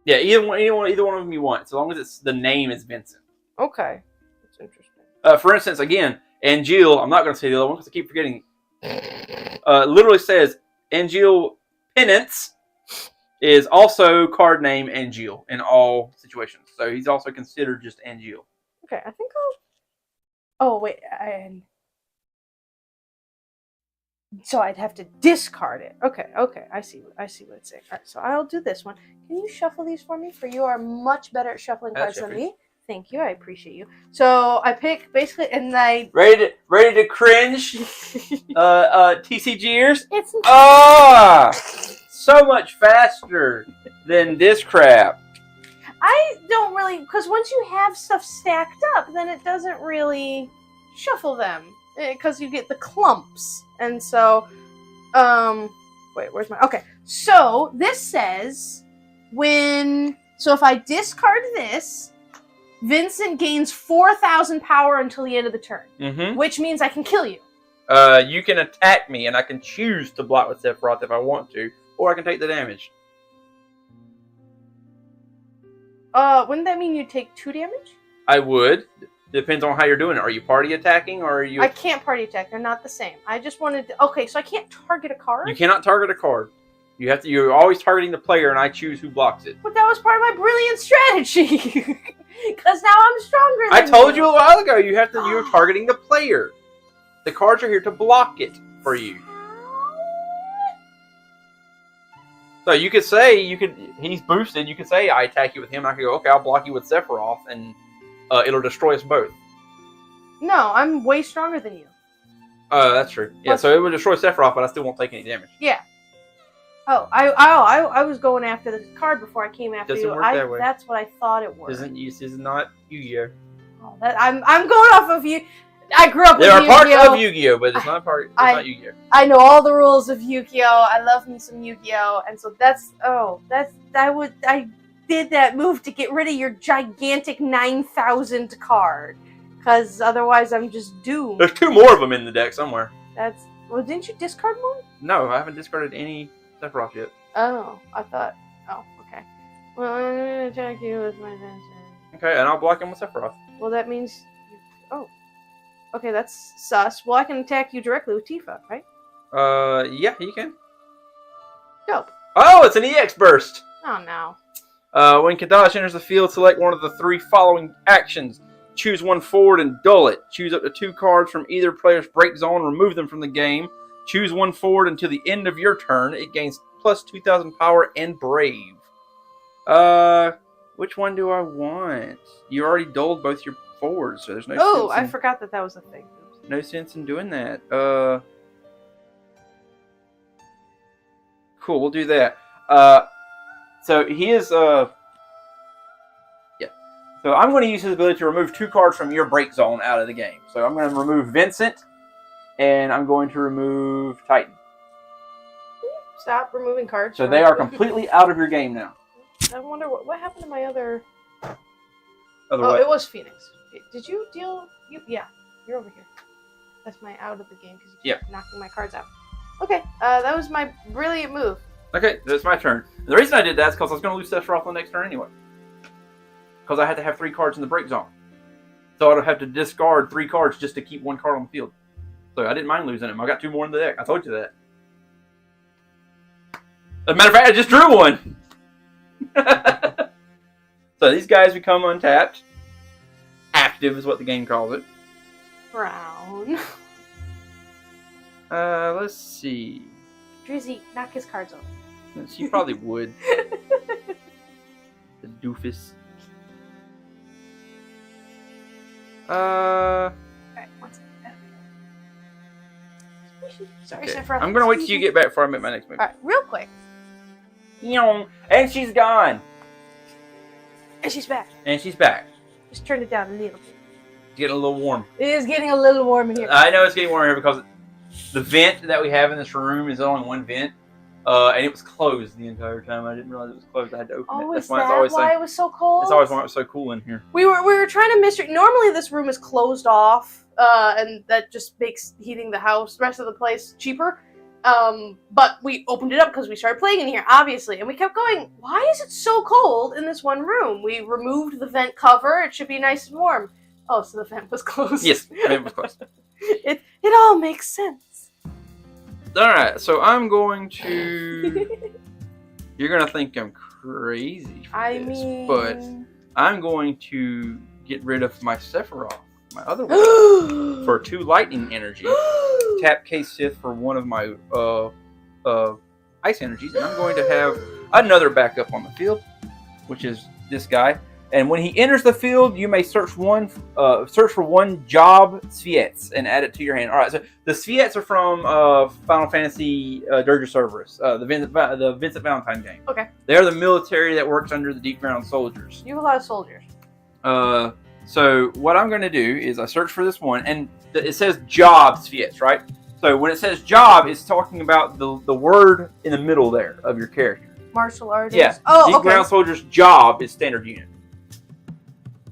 Yeah, either one of them you want, so long as the name is Vincent. Okay. That's interesting. For instance, again, Angeal, I'm not going to say the other one because I keep forgetting. Literally says, Angeal Penance is also card name Angeal in all situations. So he's also considered just Angeal. Okay, I think I'll... Oh, wait. So I'd have to discard it. Okay. I see what it's saying. All right, so I'll do this one. Can you shuffle these for me? For you are much better at shuffling cards than me. Thank you. I appreciate you. So I pick basically, and I... Ready to cringe? TCGers? It's... So much faster than this crap. I don't really, because once you have stuff stacked up, then it doesn't really shuffle them, because you get the clumps. And so, wait, where's my, okay. So this says so if I discard this, Vincent gains 4,000 power until the end of the turn, which means I can kill you. You can attack me, and I can choose to block with Sephiroth if I want to. Or I can take the damage. Wouldn't that mean you take 2 damage? I would. Depends on how you're doing it. Are you party attacking or are you... I can't party attack. They're not the same. I just wanted to... Okay, so I can't target a card? You cannot target a card. You're always targeting the player, and I choose who blocks it. But that was part of my brilliant strategy. Because now I'm stronger than I told you a while ago. You're targeting the player. The cards are here to block it for you. So you could say, he's boosted, you could say, I attack you with him, and I could go, okay, I'll block you with Sephiroth, and it'll destroy us both. No, I'm way stronger than you. That's true. Yeah, so it would destroy Sephiroth, but I still won't take any damage. Yeah. Oh, I was going after the card before I came after Doesn't you. work that way. That's what I thought it was. This is not Yu-Gi-Oh! Oh, I'm going off of you. I grew up with There Yu-Gi-Oh! are parts of Yu-Gi-Oh, but it's not Yu-Gi-Oh! I know all the rules of Yu-Gi-Oh! I love me some Yu-Gi-Oh! And so I did that move to get rid of your gigantic 9,000 card. Because otherwise I'm just doomed. There's 2 more of them in the deck somewhere. Well, didn't you discard more? No, I haven't discarded any Sephiroth yet. Oh, I thought... Oh, okay. Well, I'm going to attack you with my Vincent. Okay, and I'll block him with Sephiroth. Well, that means... Okay, that's sus. Well, I can attack you directly with Tifa, right? Yeah, you can. Dope. Oh, it's an EX burst! Oh, no. When Kadash enters the field, select one of the 3 following actions. Choose one forward and dull it. Choose up to 2 cards from either player's break zone, remove them from the game. Choose one forward until the end of your turn. It gains plus 2,000 power and brave. Which one do I want? You already dulled both your forwards, so there's no sense. I forgot that was a thing. No sense in doing that. Cool, we'll do that. So he is, yeah. So I'm going to use his ability to remove 2 cards from your break zone out of the game. So I'm going to remove Vincent, and I'm going to remove Titan. Stop removing cards. So they are completely out of your game now. I wonder what happened to my other... What? It was Phoenix. Did you deal... Yeah, you're over here. That's my out of the game because you keep knocking my cards out. Okay, that was my brilliant move. Okay, that's my turn. The reason I did that is because I was going to lose Sephiroth on the next turn anyway. Because I had to have 3 cards in the break zone. So I'd have to discard 3 cards just to keep 1 card on the field. So I didn't mind losing him. I got 2 more in the deck. I told you that. As a matter of fact, I just drew 1. So these guys become untapped. Active is what the game calls it. Brown. Let's see. Drizzy, knock his cards over. She probably would. The doofus. Alright, one second. Sorry, Okay. Sephiroth. I'm gonna wait till you get back before I make my next move. Alright, real quick. And she's gone. And she's back. And she's back. Just turned it down a little bit. It's getting a little warm. It is getting a little warm in here. I know it's getting warm here because the vent that we have in this room is only 1 vent. And it was closed the entire time. I didn't realize it was closed. I had to open it. That's why it was so cold? It's always why it was so cool in here. We were trying to mystery. Normally this room is closed off, and that just makes heating the house, the rest of the place, cheaper. But we opened it up because we started playing in here, obviously, and we kept going, why is it so cold in this one room? We removed the vent cover. It should be nice and warm. Oh, so the vent was closed. Yes, the vent was closed. It all makes sense. Alright, so I'm going to... You're going to think I'm crazy for this, but I'm going to get rid of my Sephiroth, my other one, for 2 lightning energy. Tap Case Sith for 1 of my ice energies, and I'm going to have another backup on the field, which is this guy. And when he enters the field, you may search for 1 job Sephis and add it to your hand. All right, so the Sephis are from Final Fantasy Dirge Cerberus, the Vincent Valentine game. Okay. They're the military that works under the Deep Ground Soldiers. You have a lot of soldiers. So what I'm going to do is I search for this one, and it says job Sephis, right? So when it says job, it's talking about the word in the middle there of your character. Martial artist? Yeah. Oh, Deep Ground Soldiers' job is standard unit.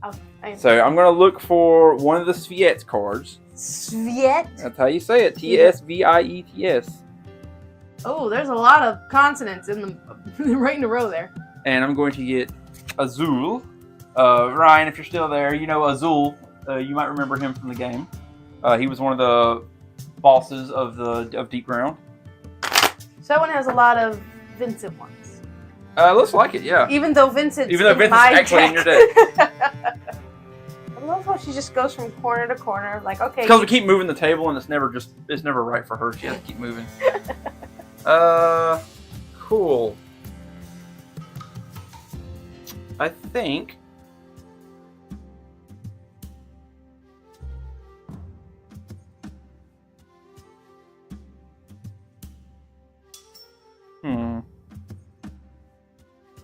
Okay. So I'm going to look for one of the Sephis cards. Sephis? That's how you say it. T-S-V-I-E-T-S. Oh, there's a lot of consonants in the right in a row there. And I'm going to get Azul. Ryan, if you're still there, you know Azul. You might remember him from the game. He was one of the bosses of Deep Ground. So that one has a lot of Vincent ones. Looks like it, yeah. Even though Vincent's actually in your deck. I love how she just goes from corner to corner, like, okay. Because we keep moving the table, and it's never right for her. She has to keep moving. Cool. I think. I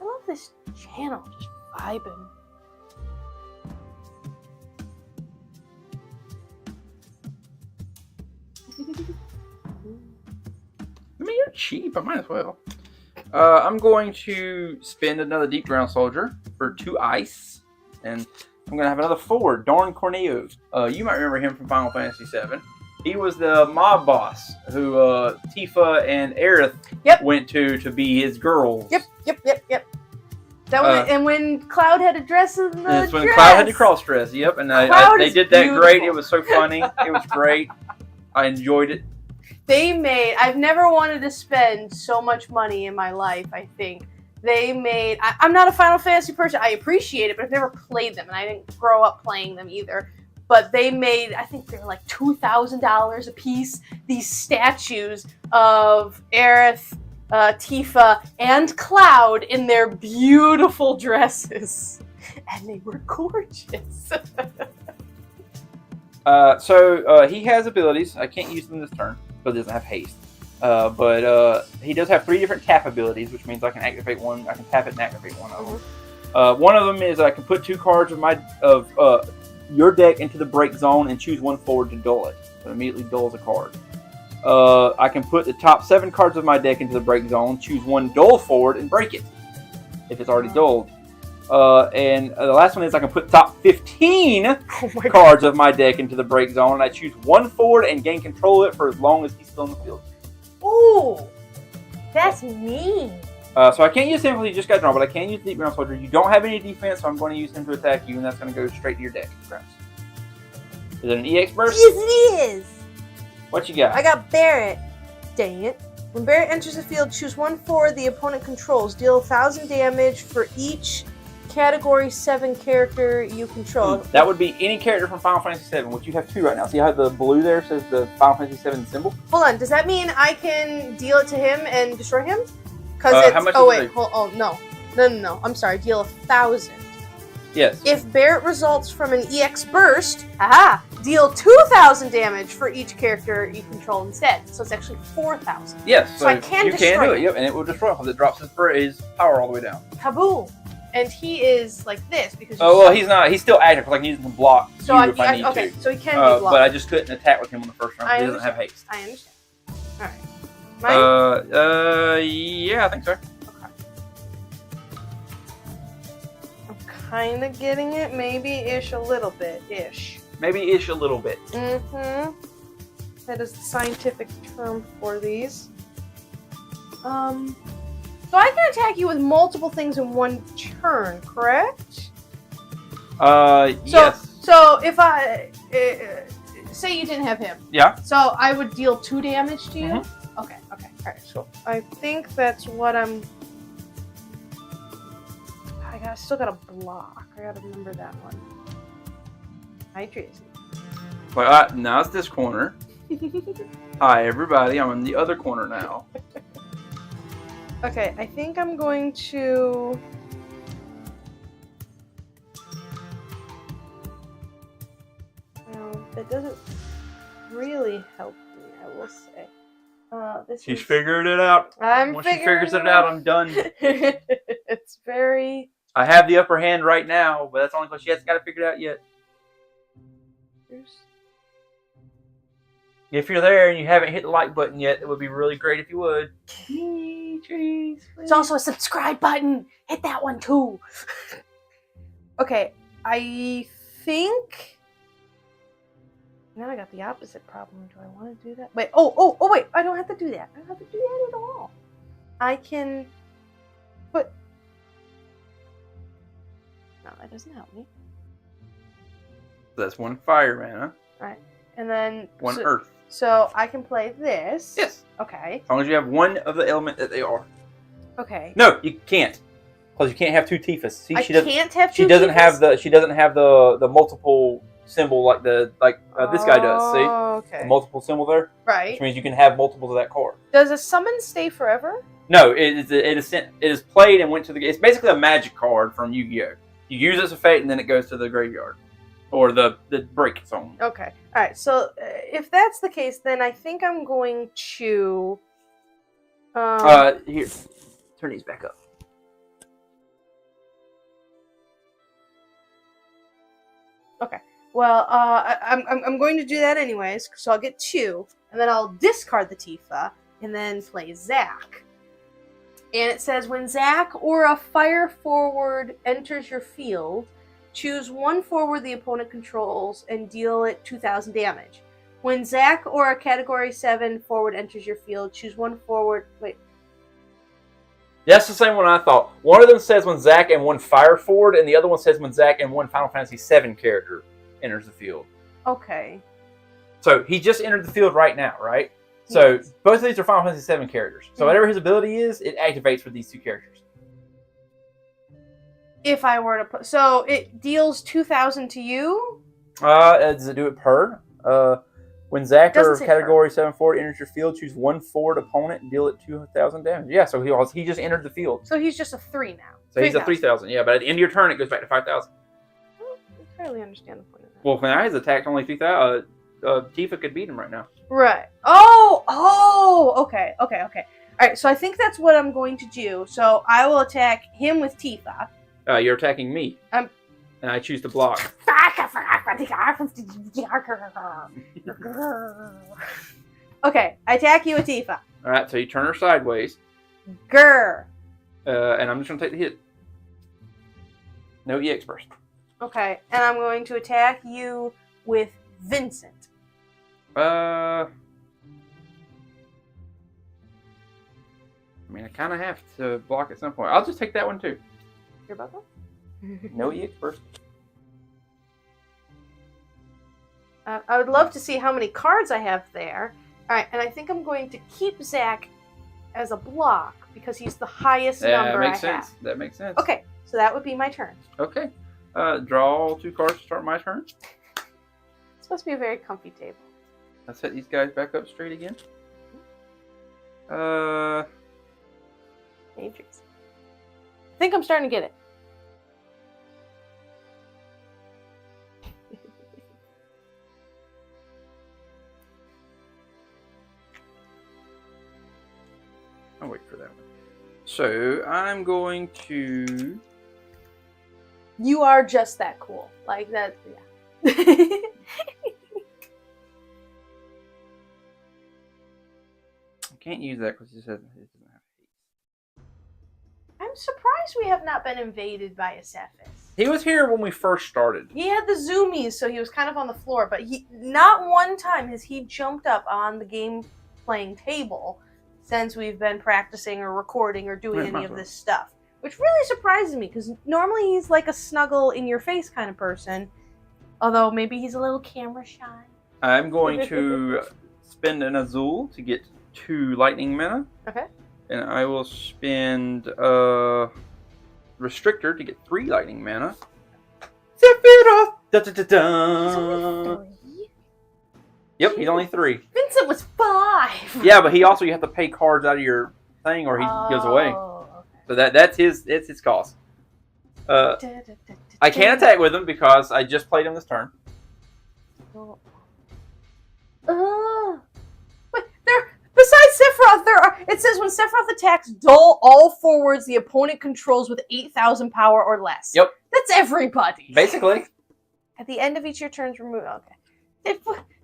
love this channel, just vibing. I mean, you're cheap. I might as well. I'm going to spend another Deep Ground Soldier for 2 ice, and I'm going to have another forward, Dorn Corneo. You might remember him from Final Fantasy VII. He was the mob boss who Tifa and Aerith went to be his girls. Yep. That was, and when Cloud had a dress in the That's when dress. Cloud had the cross dress, yep. And they did that beautiful. Great. It was so funny. It was great. I enjoyed it. I've never wanted to spend so much money in my life, I think. I'm not a Final Fantasy person. I appreciate it, but I've never played them, and I didn't grow up playing them either. But they made, I think they were like $2,000 a piece, these statues of Aerith, Tifa, and Cloud in their beautiful dresses. And they were gorgeous. So he has abilities. I can't use them this turn because he doesn't have haste. But he does have 3 different tap abilities, which means I can activate one. I can tap it and activate one of them. One of them is I can put 2 cards of your deck into the break zone and choose one forward to dull it. So it immediately dulls a card. I can put the top 7 cards of my deck into the break zone, choose one dull forward, and break it if it's already dulled. And the last one is I can put top 15 cards of my deck into the break zone, and I choose one forward and gain control of it for as long as he's still in the field. Ooh, that's mean. So I can't use him because he just got drawn, but I can use Deep Ground Soldier. You don't have any defense, so I'm going to use him to attack you, and that's going to go straight to your deck. Is it an EX burst? Yes, it is. What you got? I got Barret. Dang it. When Barret enters the field, choose one forward the opponent controls. Deal 1,000 damage for each Category 7 character you control. That would be any character from Final Fantasy 7, which you have 2 right now. See how the blue there says the Final Fantasy 7 symbol? Hold on, does that mean I can deal it to him and destroy him? Because it's... how much no. I'm sorry, deal 1,000. Yes. If Barret results from an EX burst, deal 2,000 damage for each character you control instead. So it's actually 4,000. Yes, so I can you destroy can do it, him. yep, and it will destroy him because it drops his power all the way down. Kaboom! And he is like this because. He's not. He's still active. I can use him to block. So if I need to. So he can be blocked. But I just couldn't attack with him on the first round. He doesn't have haste. I understand. All right. Yeah, I think so. Okay. I'm kind of getting it, maybe-ish a little bit-ish. Maybe-ish a little bit. Mm-hmm. That is the scientific term for these. So I can attack you with multiple things in one turn, correct? Yes. So if I say you didn't have him. Yeah. So I would deal 2 damage to you? Mm-hmm. Okay. Alright, so I think that's what I'm... I still gotta block. I gotta remember that one. Hi, Drizzy. But now it's this corner. Hi, everybody. I'm in the other corner now. Okay, I think I'm going to... Well, that doesn't really help me, I will say. She's figuring it out. Once she figures it out, I'm done. It's very... I have the upper hand right now, but that's only because she hasn't got to figure it out yet. If you're there and you haven't hit the like button yet, it would be really great if you would. It's also a subscribe button. Hit that one too. Okay, I think... Now I got the opposite problem. Do I want to do that? Wait, wait. I don't have to do that. I don't have to do that at all. I can put... No, that doesn't help me. That's 1 fire mana. Alright, and then... 1 earth. So I can play this. Yes. Okay. As long as you have 1 of the element that they are. Okay. No, you can't. Because you can't have 2 Sephis. See, I can't have 2 She doesn't Sephis? She doesn't have the multiple symbol like this guy does. See, okay. the multiple symbol there, right? Which means you can have multiples of that card. Does a summon stay forever? No, it is played and went to the. It's basically a magic card from Yu-Gi-Oh. You use it as a fate, and then it goes to the graveyard or the break zone. Okay, all right. So if that's the case, then I think I'm going to. Here, turn these back up. Okay. Well, I'm going to do that anyways, so I'll get 2, and then I'll discard the Tifa, and then play Zack. And it says, when Zack or a fire forward enters your field, choose 1 forward the opponent controls and deal it 2,000 damage. When Zack or a Category 7 forward enters your field, choose 1 forward... Wait. That's the same one I thought. One of them says when Zack and 1 fire forward, and the other one says when Zack and 1 Final Fantasy 7 character enters the field. Okay. So he just entered the field right now, right? So yes. Both of these are Final Fantasy 7 characters. So whatever his ability is, it activates for these 2 characters. If I were to put... So it deals 2,000 to you? Does it do it per? When Zack or Category 7 forward enters your field, choose 1 forward opponent and deal it 2,000 damage. Yeah, so he just entered the field. So he's just a 3 now. So 3, he's a 3,000, yeah. But at the end of your turn, it goes back to 5,000. I don't entirely understand the point of that. Well, when I was attacked, only 3,000. Tifa could beat him right now. Right. Oh, okay. Alright, so I think that's what I'm going to do. So I will attack him with Tifa. You're attacking me. And I choose to block. Okay, I attack you with Tifa. Alright, so you turn her sideways. Grr. And I'm just going to take the hit. No EX burst. Okay, and I'm going to attack you with Vincent. I mean, I kind of have to block at some point. I'll just take that one too. You're about that? No EX burst. I would love to see how many cards I have there. Alright, and I think I'm going to keep Zach as a block because he's the highest number I have. That makes sense. Okay, so that would be my turn. Okay. Draw 2 cards to start my turn. It's supposed to be a very comfy table. Let's set these guys back up straight again. Matrix. I think I'm starting to get it. I'll wait for that one. So I'm going to. You are just that cool. Like that, yeah. I can't use that because it doesn't have haste. I'm surprised we have not been invaded by a Sephis. He was here when we first started. He had the zoomies, so he was kind of on the floor, but not one time has he jumped up on the game playing table since we've been practicing or recording or doing any of this stuff. Which really surprises me, because normally he's like a snuggle in your face kind of person. Although maybe he's a little camera shy. I'm going to spend an Azul to get 2 lightning mana. Okay. And I will spend Restrictor to get 3 lightning mana. Sephiroth! Da, da, da, da. He's only 3? Yep, he's only 3. Vincent was 5! Yeah, but he also, you have to pay cards out of your thing or he goes away. Okay. So that's his cost. I can't attack with him because I just played him this turn. Wait, besides Sephiroth, it says when Sephiroth attacks, dull all forwards the opponent controls with 8,000 power or less. Yep. That's everybody. Basically. At the end of each of your turns, remove. Okay.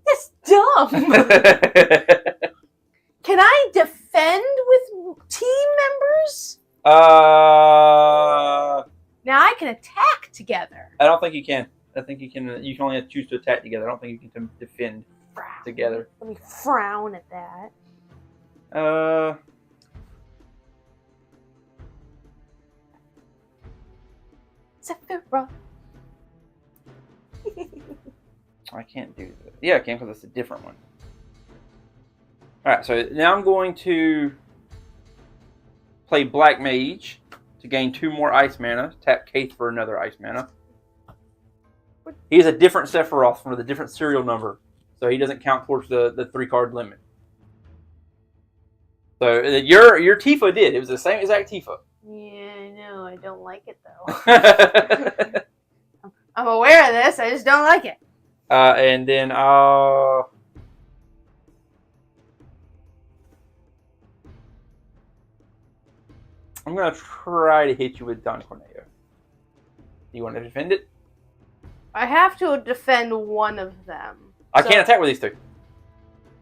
That's dumb. Can I defend with team members? Now I can attack together. I don't think you can. I think you can. You can only choose to attack together. I don't think you can defend together. Let me frown at that. Sephiroth. I can't do that. Yeah, I can because it's a different one. Alright, so now I'm going to play Black Mage to gain 2 more ice mana. Tap Kaith for another ice mana. He's a different Sephiroth from a different serial number. So he doesn't count towards the 3-card limit. So your Tifa did. It was the same exact Tifa. Yeah, I know. I don't like it, though. I'm aware of this. I just don't like it. And then I'm going to try to hit you with Don Corneo. Do you want to defend it? I have to defend one of them. I can't attack with these 2.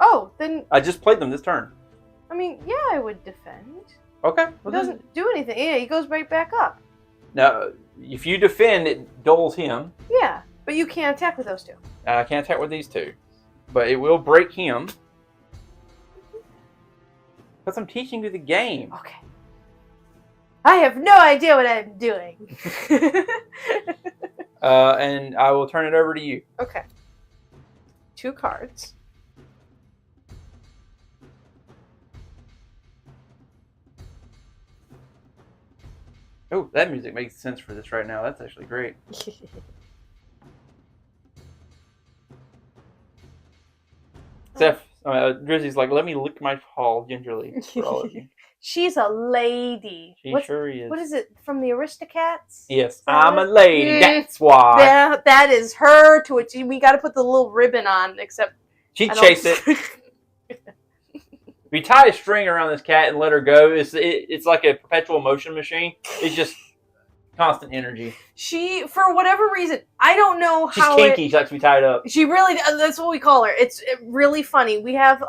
Oh, then... I just played them this turn. I mean, yeah, I would defend. Okay. It doesn't do anything. Yeah, he goes right back up. Now, if you defend, it doles him. Yeah, but you can't attack with those 2. I can't attack with these 2. But it will break him. Because I'm teaching you the game. Okay. I have no idea what I'm doing. And I will turn it over to you. Okay. 2 cards. Oh, that music makes sense for this right now. That's actually great. Drizzy's like, let me lick my paw gingerly for all of you. She's a lady. She sure is. What is it, from the Aristocats? Yes, I'm a lady, that's why. Yeah, that is her to it. We got to put the little ribbon on, except She'd chase it. If you tie a string around this cat and let her go, it's like a perpetual motion machine. It's just constant energy. She, for whatever reason, I don't know She's how kinky. She likes to be tied up. She really, that's what we call her. It's really funny. We have,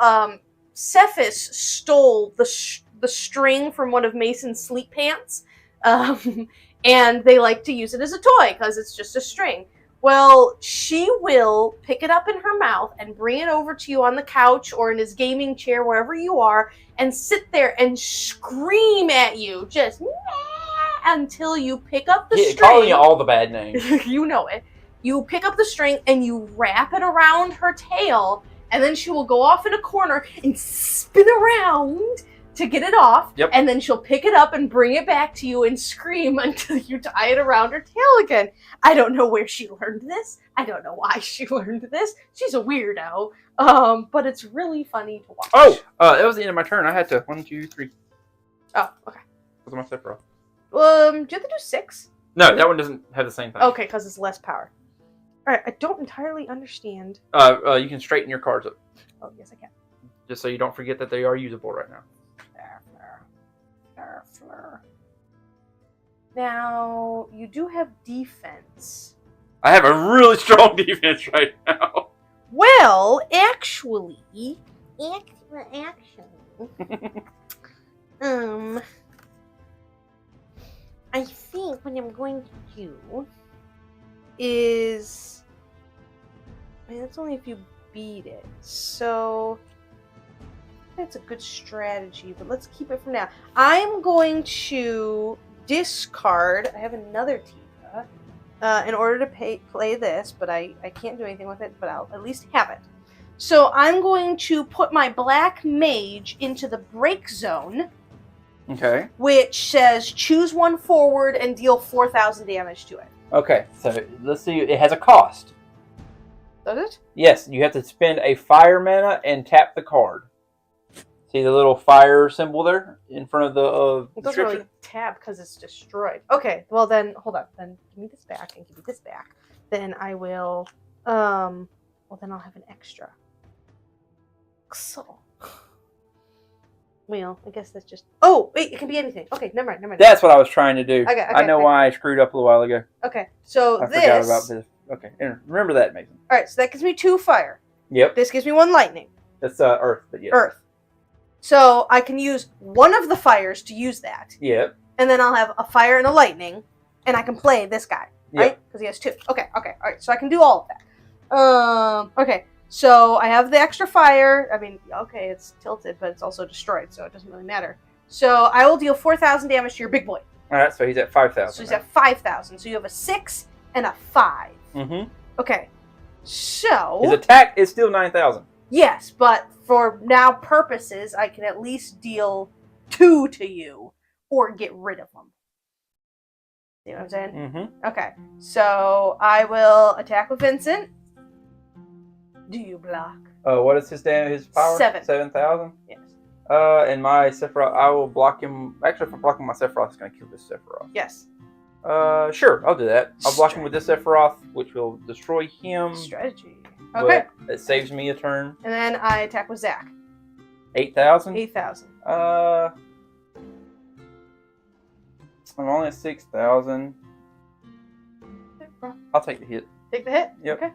Sephis stole the string from one of Mason's sleep pants, and they like to use it as a toy, because it's just a string. Well, she will pick it up in her mouth and bring it over to you on the couch or in his gaming chair, wherever you are, and sit there and scream at you, just until you pick up the string. Calling you all the bad names. You know it. You pick up the string and you wrap it around her tail, and then she will go off in a corner and spin around to get it off, and then she'll pick it up and bring it back to you and scream until you tie it around her tail again. I don't know where she learned this. I don't know why she learned this. She's a weirdo. But it's really funny to watch. Oh, that was the end of my turn. I had to 1, 2, 3. Oh, okay. What's my Sephiroth? Do you have to do 6? No, that one doesn't have the same thing. Okay, because it's less power. Alright, I don't entirely understand. You can straighten your cards up. Oh, yes, I can. Just so you don't forget that they are usable right now. Now, you do have defense. I have a really strong defense right now. Well, actually, I think what I'm going to do is, I mean, that's only if you beat it, so that's a good strategy, but let's keep it for now. I'm going to discard, I have another Tifa, in order to play this, but I can't do anything with it, but I'll at least have it. So I'm going to put my black mage into the break zone. Okay. Which says choose one forward and deal 4,000 damage to it. Okay, so let's see. It has a cost. Does it? Yes, you have to spend a fire mana and tap the card. See the little fire symbol there in front of the it doesn't really tab because it's destroyed. Okay, well then, hold on. Then give me this back and give me this back. Then I will, well then I'll have an extra. So. Well, I guess that's just... Oh, wait, it can be anything. Okay, never mind. That's what I was trying to do. Okay, I know why I screwed up a little while ago. Okay, so I forgot about this. Okay, remember that, Mason. Alright, so that gives me 2 fire. Yep. This gives me 1 lightning. That's Earth, but yeah. Earth. So I can use one of the fires to use that. Yep. And then I'll have a fire and a lightning, and I can play this guy, right? Because he has 2. Okay, alright, so I can do all of that. Okay. So I have the extra fire. I mean, okay, it's tilted, but it's also destroyed, so it doesn't really matter. So I will deal 4,000 damage to your big boy. All right, so he's at 5,000. So he's at 5,000. So you have a 6 and a 5. Mm-hmm. Okay. So his attack is still 9,000. Yes, but for now purposes, I can at least deal 2 to you or get rid of them. See what I'm saying? Mm-hmm. Okay. So I will attack with Vincent. Do you block? What is his damage? His power? 7,000? Yes. And my Sephiroth, I will block him. Actually, if I'm blocking my Sephiroth, it's going to kill this Sephiroth. Yes. Sure, I'll do that. I'll block him with this Sephiroth, which will destroy him. Strategy. Okay. It saves me a turn. And then I attack with Zach. 8,000? 8,000. I'm only at 6,000. I'll take the hit. Take the hit? Yep. Okay.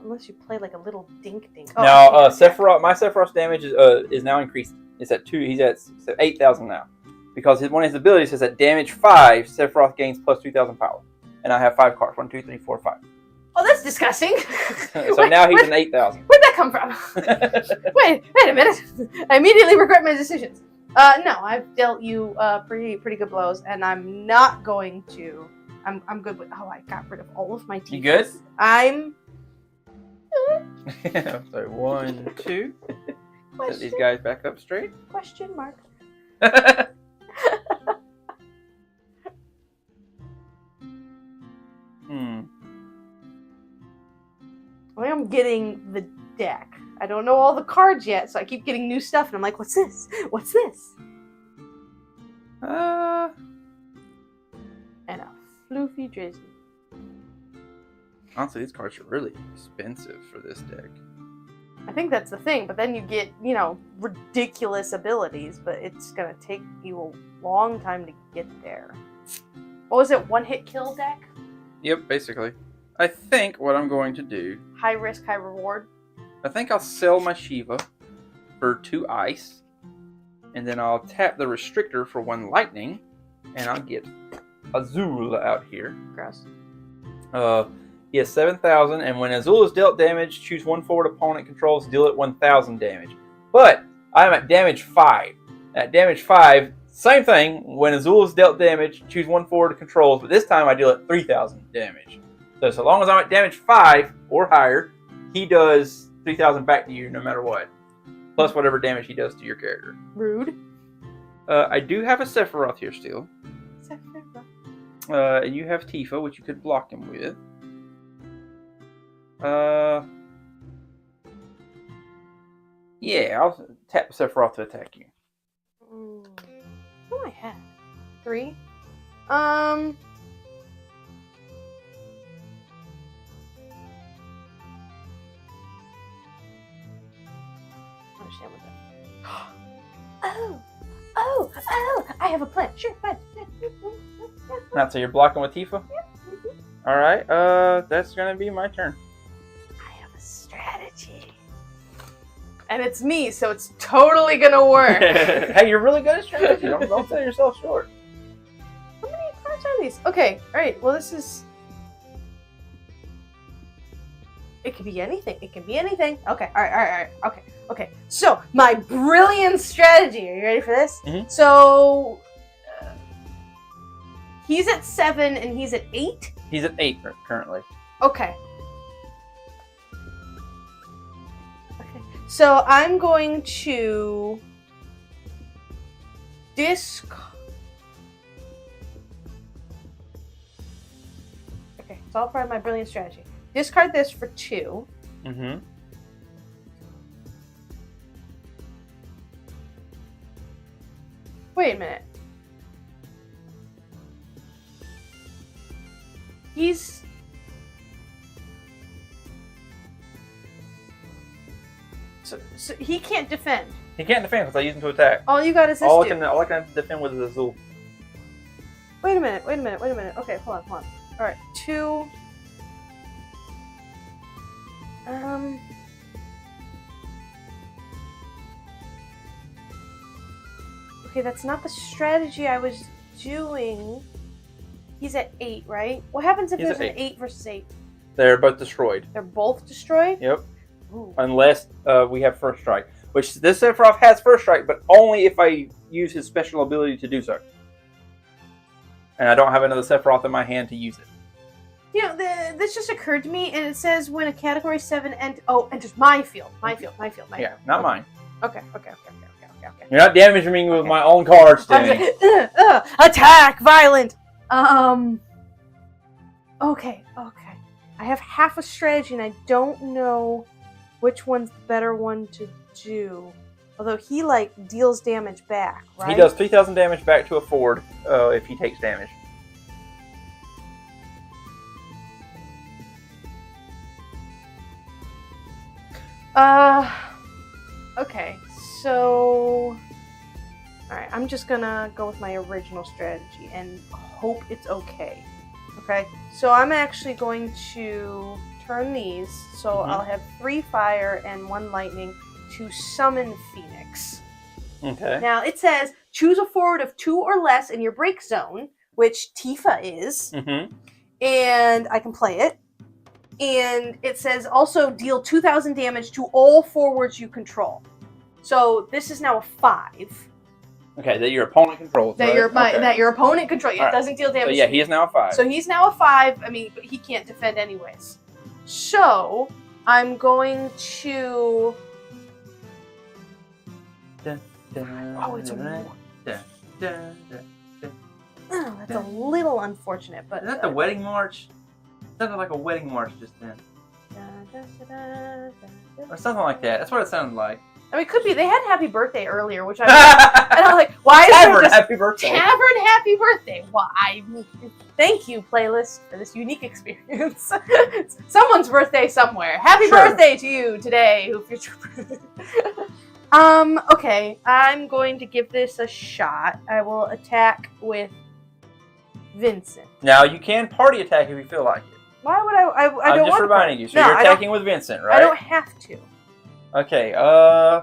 Unless you play like a little dink. Oh, now, Sephiroth, my Sephiroth's damage is now increased. It's at 2. He's at 8,000 now, because one of his abilities says that damage 5, Sephiroth gains plus 2,000 power, and I have 5 cards. 1, 2, 3, 4, 5. Oh, that's disgusting. So now he's an 8,000. Where'd that come from? wait a minute. I immediately regret my decisions. No, I've dealt you pretty good blows, and I'm not going to. I'm good with. Oh, I got rid of all of my teeth. You good? I'm. So 1, 2. Set these guys back up straight. Question mark. I'm getting the deck. I don't know all the cards yet, so I keep getting new stuff, and I'm like, what's this? What's this? And a floofy Drizzy. Honestly, these cards are really expensive for this deck. I think that's the thing, but then you get, you know, ridiculous abilities, but it's gonna take you a long time to get there. What was it, one hit kill deck? Yep, basically. I think what I'm going to do... High risk, high reward? I think I'll sell my Shiva for 2 ice, and then I'll tap the restrictor for 1 lightning, and I'll get Azul out here. Gross. He has 7,000, and when Azul is dealt damage, choose 1 forward opponent controls, deal it 1,000 damage. But I'm at damage 5. At damage 5, same thing. When Azul is dealt damage, choose 1 forward controls, but this time I deal it 3,000 damage. So long as I'm at damage 5 or higher, he does 3,000 back to you no matter what. Plus whatever damage he does to your character. Rude. I do have a Sephiroth here still. Sephiroth. And you have Tifa, which you could block him with. Yeah, I'll tap Sephiroth to attack you. What do I have? 3? Understand what that. Oh! I have a plan. Sure, fine. Not so you're blocking with Tifa? Yep. Alright, that's gonna be my turn. I have a strategy. And it's me, so it's totally gonna work. Hey, you're really good at strategy. Don't sell yourself short. How many cards are these? Okay, alright, well this is... It could be anything. It can be anything. Okay, alright. Okay. So, my brilliant strategy. Are you ready for this? Mm-hmm. So, he's at 7 and he's at 8? He's at 8 currently. Okay. So, I'm going to discard. Okay, it's all part of my brilliant strategy. Discard this for 2. Mm-hmm. Wait a minute. He's... So he can't defend. He can't defend because I use him to attack. All you got is this all dude. I can defend with is Azul. Wait a minute. Okay, hold on. Alright, 2... Okay, that's not the strategy I was doing. He's at 8, right? What happens if there's an 8 versus 8? They're both destroyed. They're both destroyed? Yep. Ooh. Unless we have first strike. Which this Sephiroth has first strike, but only if I use his special ability to do so. And I don't have another Sephiroth in my hand to use it. You know, this just occurred to me, and it says when a Category 7 enters my field. Yeah, not mine. Okay. You're not damaging me with my own cards, Demi. Attack! Violent! Okay. I have half a strategy, and I don't know which one's the better one to do. Although he, deals damage back, right? He does 3,000 damage back to a forward if he takes damage. Okay, so... Alright, I'm just gonna go with my original strategy and hope it's okay. Okay, so I'm actually going to turn these, so I'll have 3 fire and 1 lightning to summon Phoenix. Okay. Now, it says, choose a forward of 2 or less in your break zone, which Tifa is, and I can play it. And it says also deal 2,000 damage to all forwards you control. So this is now a 5. Okay, that your opponent controls. That your opponent controls. It doesn't deal damage. So yeah, he is now a 5. So he's now a 5. I mean, but he can't defend anyways. So I'm going to. Oh, it's a 1. Oh, that's a little unfortunate, but. Is that the wedding march? It sounded like a wedding march just then. Or something like that. That's what it sounded like. I mean, it could be. They had Happy Birthday earlier, which and I'm like, why is Tavern, there just happy birthday. Tavern Happy Birthday? Why? Thank you, playlist, for this unique experience. Someone's birthday somewhere. Happy birthday to you today, who future. Okay, I'm going to give this a shot. I will attack with Vincent. Now, you can party attack if you feel like it. Why would I don't I'm want just to reminding you. So No, you're attacking with Vincent, right? I don't have to. Okay, I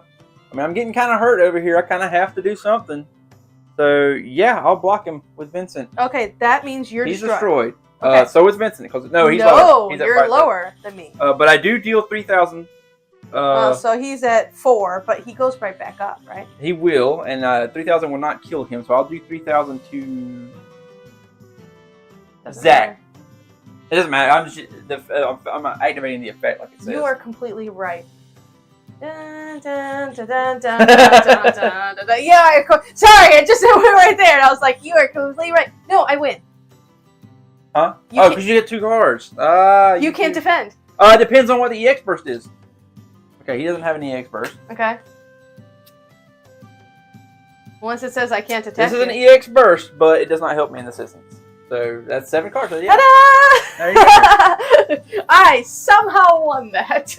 mean, I'm getting kind of hurt over here. I kind of have to do something. So, yeah, I'll block him with Vincent. Okay, that means he's destroyed. Okay. So is Vincent. He's lower. He's you're lower than me. But I do deal 3,000. So he's at 4, but he goes right back up, right? He will, and 3,000 will not kill him. So I'll do 3,000 to Zach. It doesn't matter. I'm activating the effect like it says. You are completely right. Dun, dun, dun, dun, dun, dun, dun, dun, dun, dun. Yeah, sorry, I just went right there, and I was like, you are completely right. No, I win. Huh? You because you get 2 cards. You can't defend. It depends on what the EX burst is. Okay, he doesn't have an EX burst. Okay. Once it says I can't attack This is an EX burst, but it does not help me in this instance. So that's 7 cards. So yeah. Ta-da! There you go. I somehow won that.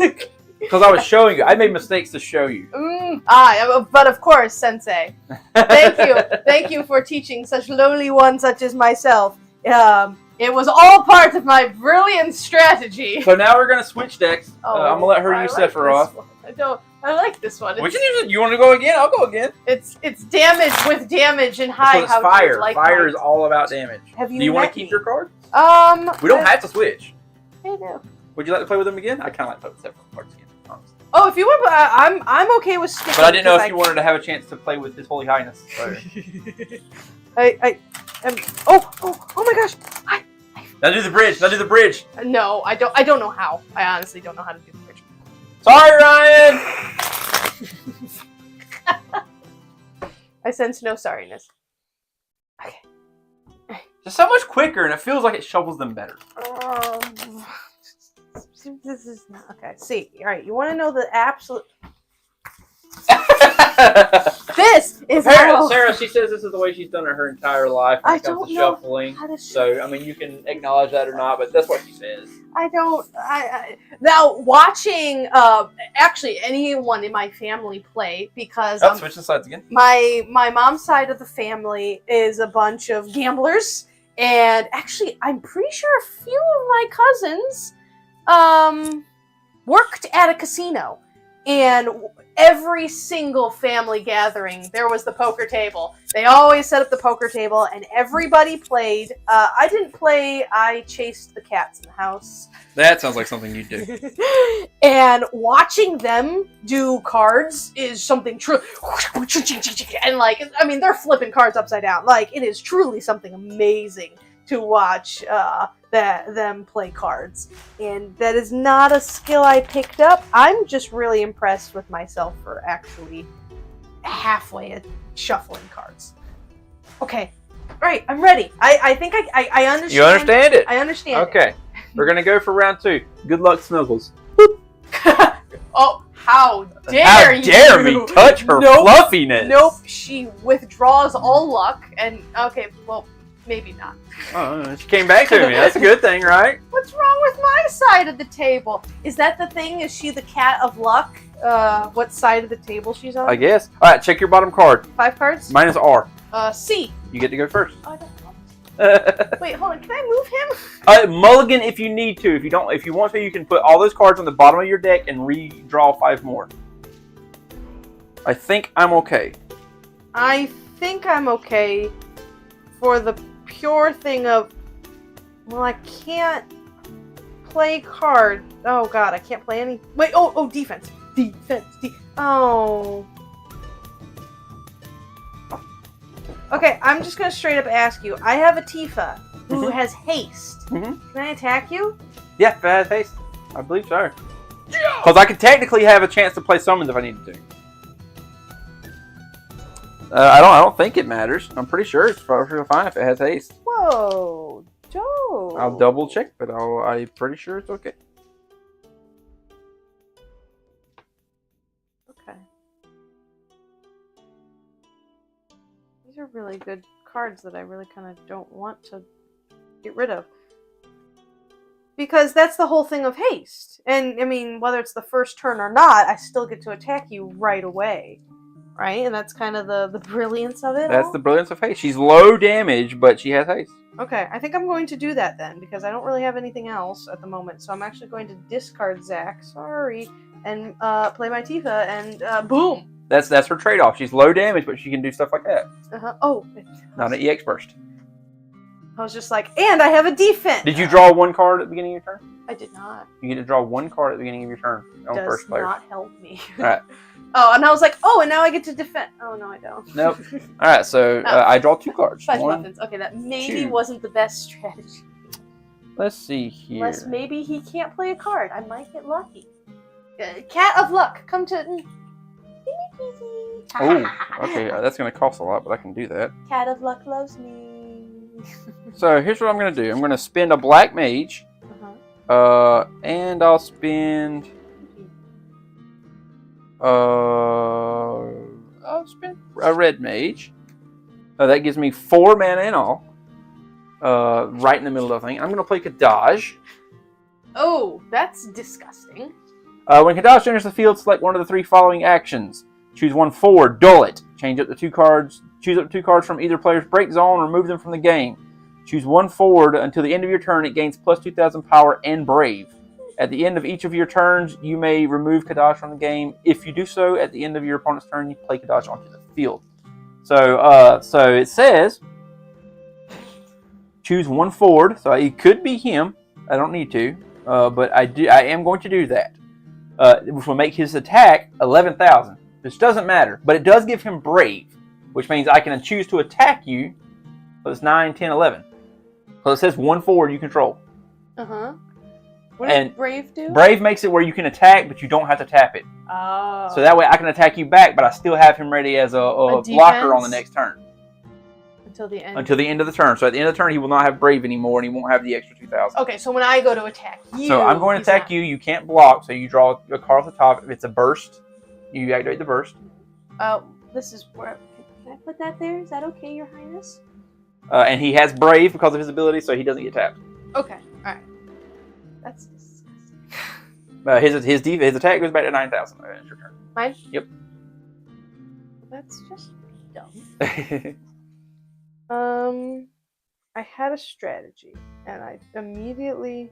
Because I was showing you. I made mistakes to show you. But of course, Sensei. Thank you for teaching such lowly ones such as myself. It was all part of my brilliant strategy. So now we're going to switch decks. I'm going to let her use Sephiroth. I like this one. We can use it. You want to go again? I'll go again. It's damage with damage and high. It's fire. Fire is all about damage. Do you want to keep your card? We don't have to switch. I do. Would you like to play with them again? I kind of like to play with Sephiroth cards again. Honestly. Oh, if you want, I'm okay with sticking. But I didn't know if you wanted to have a chance to play with His Holy Highness. So. Oh my gosh! Now do the bridge. Now do the bridge. No, I don't know how. I honestly don't know how to do the bridge. Sorry, Ryan. I sense no sorriness. Okay. Just so much quicker, and it feels like it shovels them better. This is not okay. See, all right. You want to know the absolute. This is how... Sarah, she says this is the way she's done it her entire life when it comes to shuffling. So, I mean, you can acknowledge that or not, but that's what she says. Now, watching, actually, anyone in my family play, because... switch the sides again. My mom's side of the family is a bunch of gamblers, and actually, I'm pretty sure a few of my cousins worked at a casino. And every single family gathering, there was the poker table. They always set up the poker table, and everybody played. I didn't play. I chased the cats in the house. That sounds like something you do. And watching them do cards is something true. And like, I mean, they're flipping cards upside down. Like, it is truly something amazing to watch them play cards. And that is not a skill I picked up. I'm just really impressed with myself for actually halfway at shuffling cards. Okay. All right, I'm ready. I think I understand. You understand it? I understand. Okay. We're going to go for round 2. Good luck, Snuggles. Oh, how dare you! How dare me touch her fluffiness! Nope, she withdraws all luck, and okay, well, maybe not. Oh, she came back to me. That's a good thing, right? What's wrong with my side of the table? Is that the thing? Is she the cat of luck? What side of the table she's on? I guess. All right, check your bottom card. 5 cards? Minus R. C. You get to go first. Oh, I don't know. Wait, hold on. Can I move him? Mulligan if you need to. If you want to, you can put all those cards on the bottom of your deck and redraw 5 more. I think I'm okay. I think I'm okay for the pure thing of, well, I can't play card. Oh god, I can't play any. Wait, defense. Oh. Okay, I'm just gonna straight up ask you. I have a Tifa who has haste. Can I attack you? Yeah, if it has haste. I believe so. Because I could technically have a chance to play summons if I needed to. I don't think it matters. I'm pretty sure it's perfectly fine if it has haste. Whoa, Joe. I'll double check, but I'm pretty sure it's okay. Okay. These are really good cards that I really kind of don't want to get rid of. Because that's the whole thing of haste. And, I mean, whether it's the first turn or not, I still get to attack you right away. Right? And that's kind of the brilliance of it. That's the brilliance of haste. She's low damage, but she has haste. Okay, I think I'm going to do that then, because I don't really have anything else at the moment. So I'm actually going to discard Zack, sorry, and play my Tifa, and boom! That's her trade-off. She's low damage, but she can do stuff like that. Oh. Not an EX burst. I was just like, and I have a defense! Did you draw one card at the beginning of your turn? I did not. You get to draw one card at the beginning of your turn on first player. Does not help me. Alright. Oh, and I was like, oh, and now I get to defend. Oh, no, I don't. Nope. Alright, so I draw 2 cards. 5 1, weapons. Okay, that maybe 2. wasn't the best strategy. Let's see here. Unless maybe he can't play a card. I might get lucky. Cat of Luck, come to... Oh, okay, that's going to cost a lot, but I can do that. Cat of Luck loves me. So here's what I'm going to do. I'm going to spend a black mage, and I'll spend a red mage. That gives me 4 mana in all, right in the middle of the thing. I'm going to play Kadaj. Oh, that's disgusting. When Kadaj enters the field, select one of the 3 following actions. Choose one forward, dull it. Change up the 2 cards. Choose up 2 cards from either player's break zone, remove them from the game. Choose one forward until the end of your turn. It gains plus 2,000 power and brave. At the end of each of your turns, you may remove Kadaj from the game. If you do so, at the end of your opponent's turn, you play Kadaj onto the field. So it says, choose one forward. So it could be him. I don't need to, but I am going to do that. Which will make his attack 11,000. This doesn't matter, but it does give him brave, which means I can choose to attack you. So it's 9, 10, 11. So it says one forward you control. What does Brave do? Brave makes it where you can attack, but you don't have to tap it. Oh. So that way I can attack you back, but I still have him ready as a blocker on the next turn. Until the end? Until the end of the turn. So at the end of the turn, he will not have Brave anymore, and he won't have the extra 2,000. Okay, so when I go to attack you... So I'm going to attack you. You can't block, so you draw a card off the top. If it's a burst, you activate the burst. This is where... Can I put that there? Is that okay, Your Highness? And he has Brave because of his ability, so he doesn't get tapped. Okay, alright. That's disgusting. His attack goes back to 9,000. It's your turn. Mine? Yep. That's just dumb. I had a strategy, and I immediately...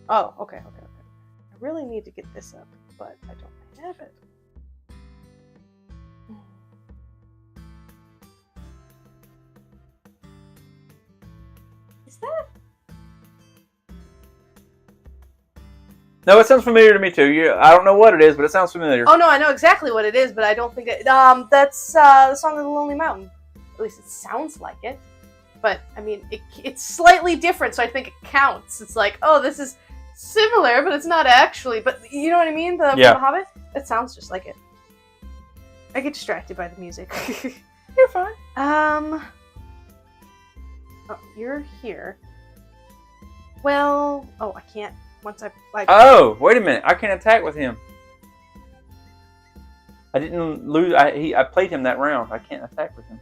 Oh, okay. I really need to get this up, but I don't have it. Is that... No, it sounds familiar to me too. I don't know what it is, but it sounds familiar. Oh no, I know exactly what it is, but I don't think it... that's the Song of the Lonely Mountain. At least it sounds like it. But, I mean, it's slightly different, so I think it counts. It's like, oh, this is similar, but it's not actually. But you know what I mean? The Hobbit? It sounds just like it. I get distracted by the music. You're fine. Oh, you're here. Well, I can't. Once I Oh, wait a minute. I can attack with him. I didn't lose. I played him that round. I can't attack with him.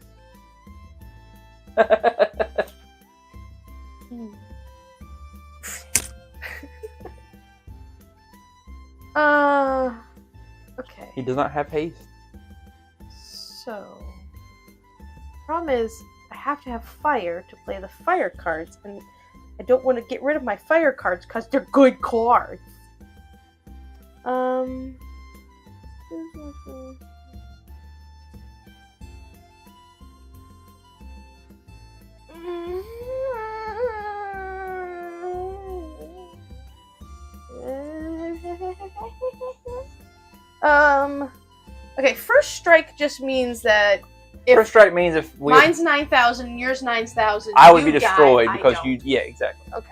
Okay. He does not have haste. So, problem is, I have to have fire to play the fire cards, and I don't want to get rid of my fire cards because they're good cards. Okay, first strike just means that First strike means if mine's 9,000, yours 9,000, I would be destroyed because you. Yeah, exactly. Okay.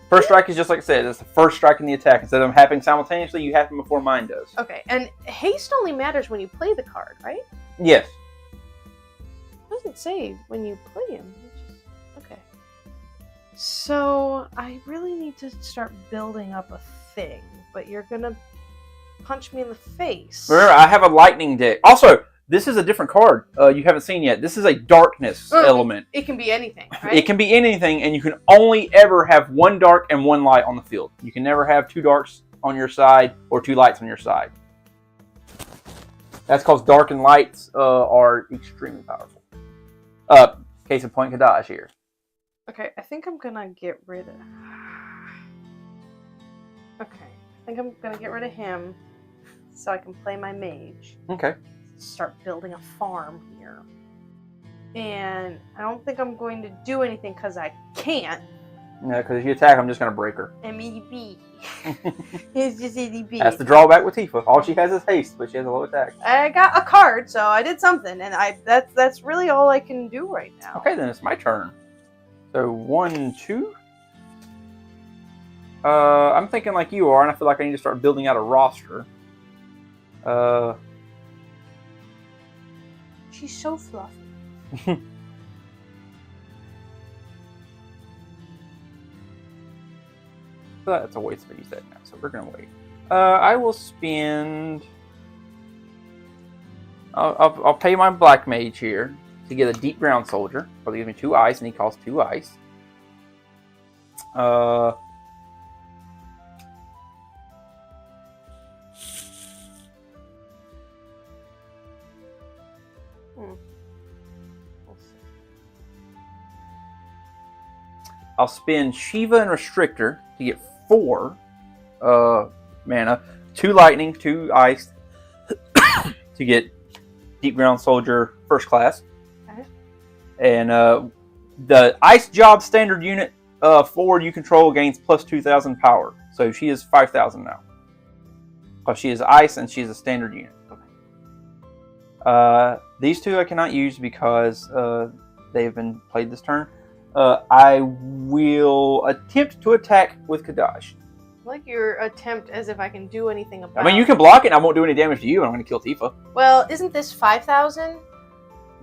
First strike is just like I said. It's the first strike in the attack. Instead of them happening simultaneously, you have them before mine does. Okay, and haste only matters when you play the card, right? Yes. It doesn't say when you play him. Okay. So I really need to start building up a thing, but you're gonna punch me in the face. Remember, I have a lightning deck. Also, This is a different card you haven't seen yet. This is a darkness element. It can be anything, right? It can be anything, and you can only ever have one dark and one light on the field. You can never have 2 darks on your side or 2 lights on your side. That's because dark and lights are extremely powerful. Case in point, Kadash here. Okay, I think I'm gonna get rid of... Okay, I think I'm gonna get rid of him so I can play my mage. Okay. Start building a farm here. And I don't think I'm going to do anything because I can't. Yeah, because if you attack, I'm just going to break her. MEDB. It's just EDB. That's the drawback with Tifa. All she has is haste, but she has a low attack. I got a card, so I did something, and that's really all I can do right now. Okay, then it's my turn. So 1, 2. I'm thinking like you are, and I feel like I need to start building out a roster. She's so fluffy. But that's a waste of use that now, so we're gonna wait. I will spend. I'll pay my black mage here to get a deep ground soldier. Probably give me 2 ice, and he costs 2 ice. I'll spend Shiva and Restrictor to get 4 mana, 2 lightning, 2 ice to get Deep Ground Soldier first class. Okay. And the Ice Job standard unit forward you control gains plus 2,000 power. So she is 5,000 now. Because she is ice and she's a standard unit. Okay. These 2 I cannot use because they've been played this turn. I will attempt to attack with Kadash. Like your attempt as if I can do anything about it. I mean, you can block it and I won't do any damage to you, and I'm going to kill Tifa. Well, isn't this 5,000?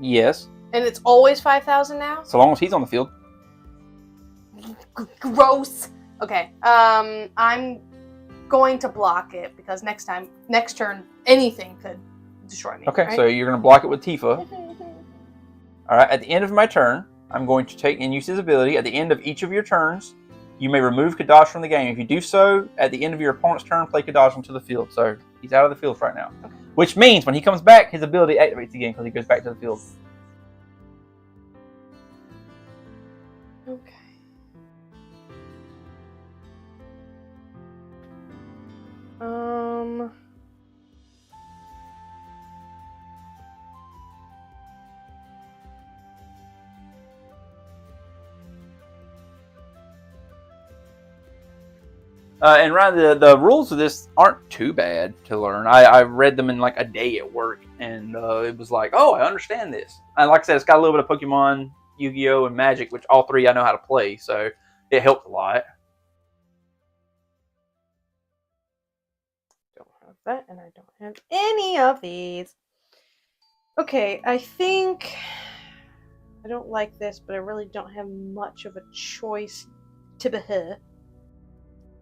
Yes. And it's always 5,000 now? So long as he's on the field. Gross. Okay. I'm going to block it because next turn, anything could destroy me. Okay, right? so you're going to block it with Tifa. Alright, at the end of my turn, I'm going to take and use his ability. At the end of each of your turns, you may remove Kadash from the game. If you do so, at the end of your opponent's turn, play Kadash onto the field. So he's out of the field right now. Okay. Which means when he comes back, his ability activates again because he goes back to the field. Okay. And Ryan, the rules of this aren't too bad to learn. I read them in like a day at work, and it was like, oh, I understand this. And like I said, it's got a little bit of Pokemon, Yu-Gi-Oh, and Magic, which all 3 I know how to play, so it helped a lot. Don't have that, and I don't have any of these. Okay, I think I don't like this, but I really don't have much of a choice to be here.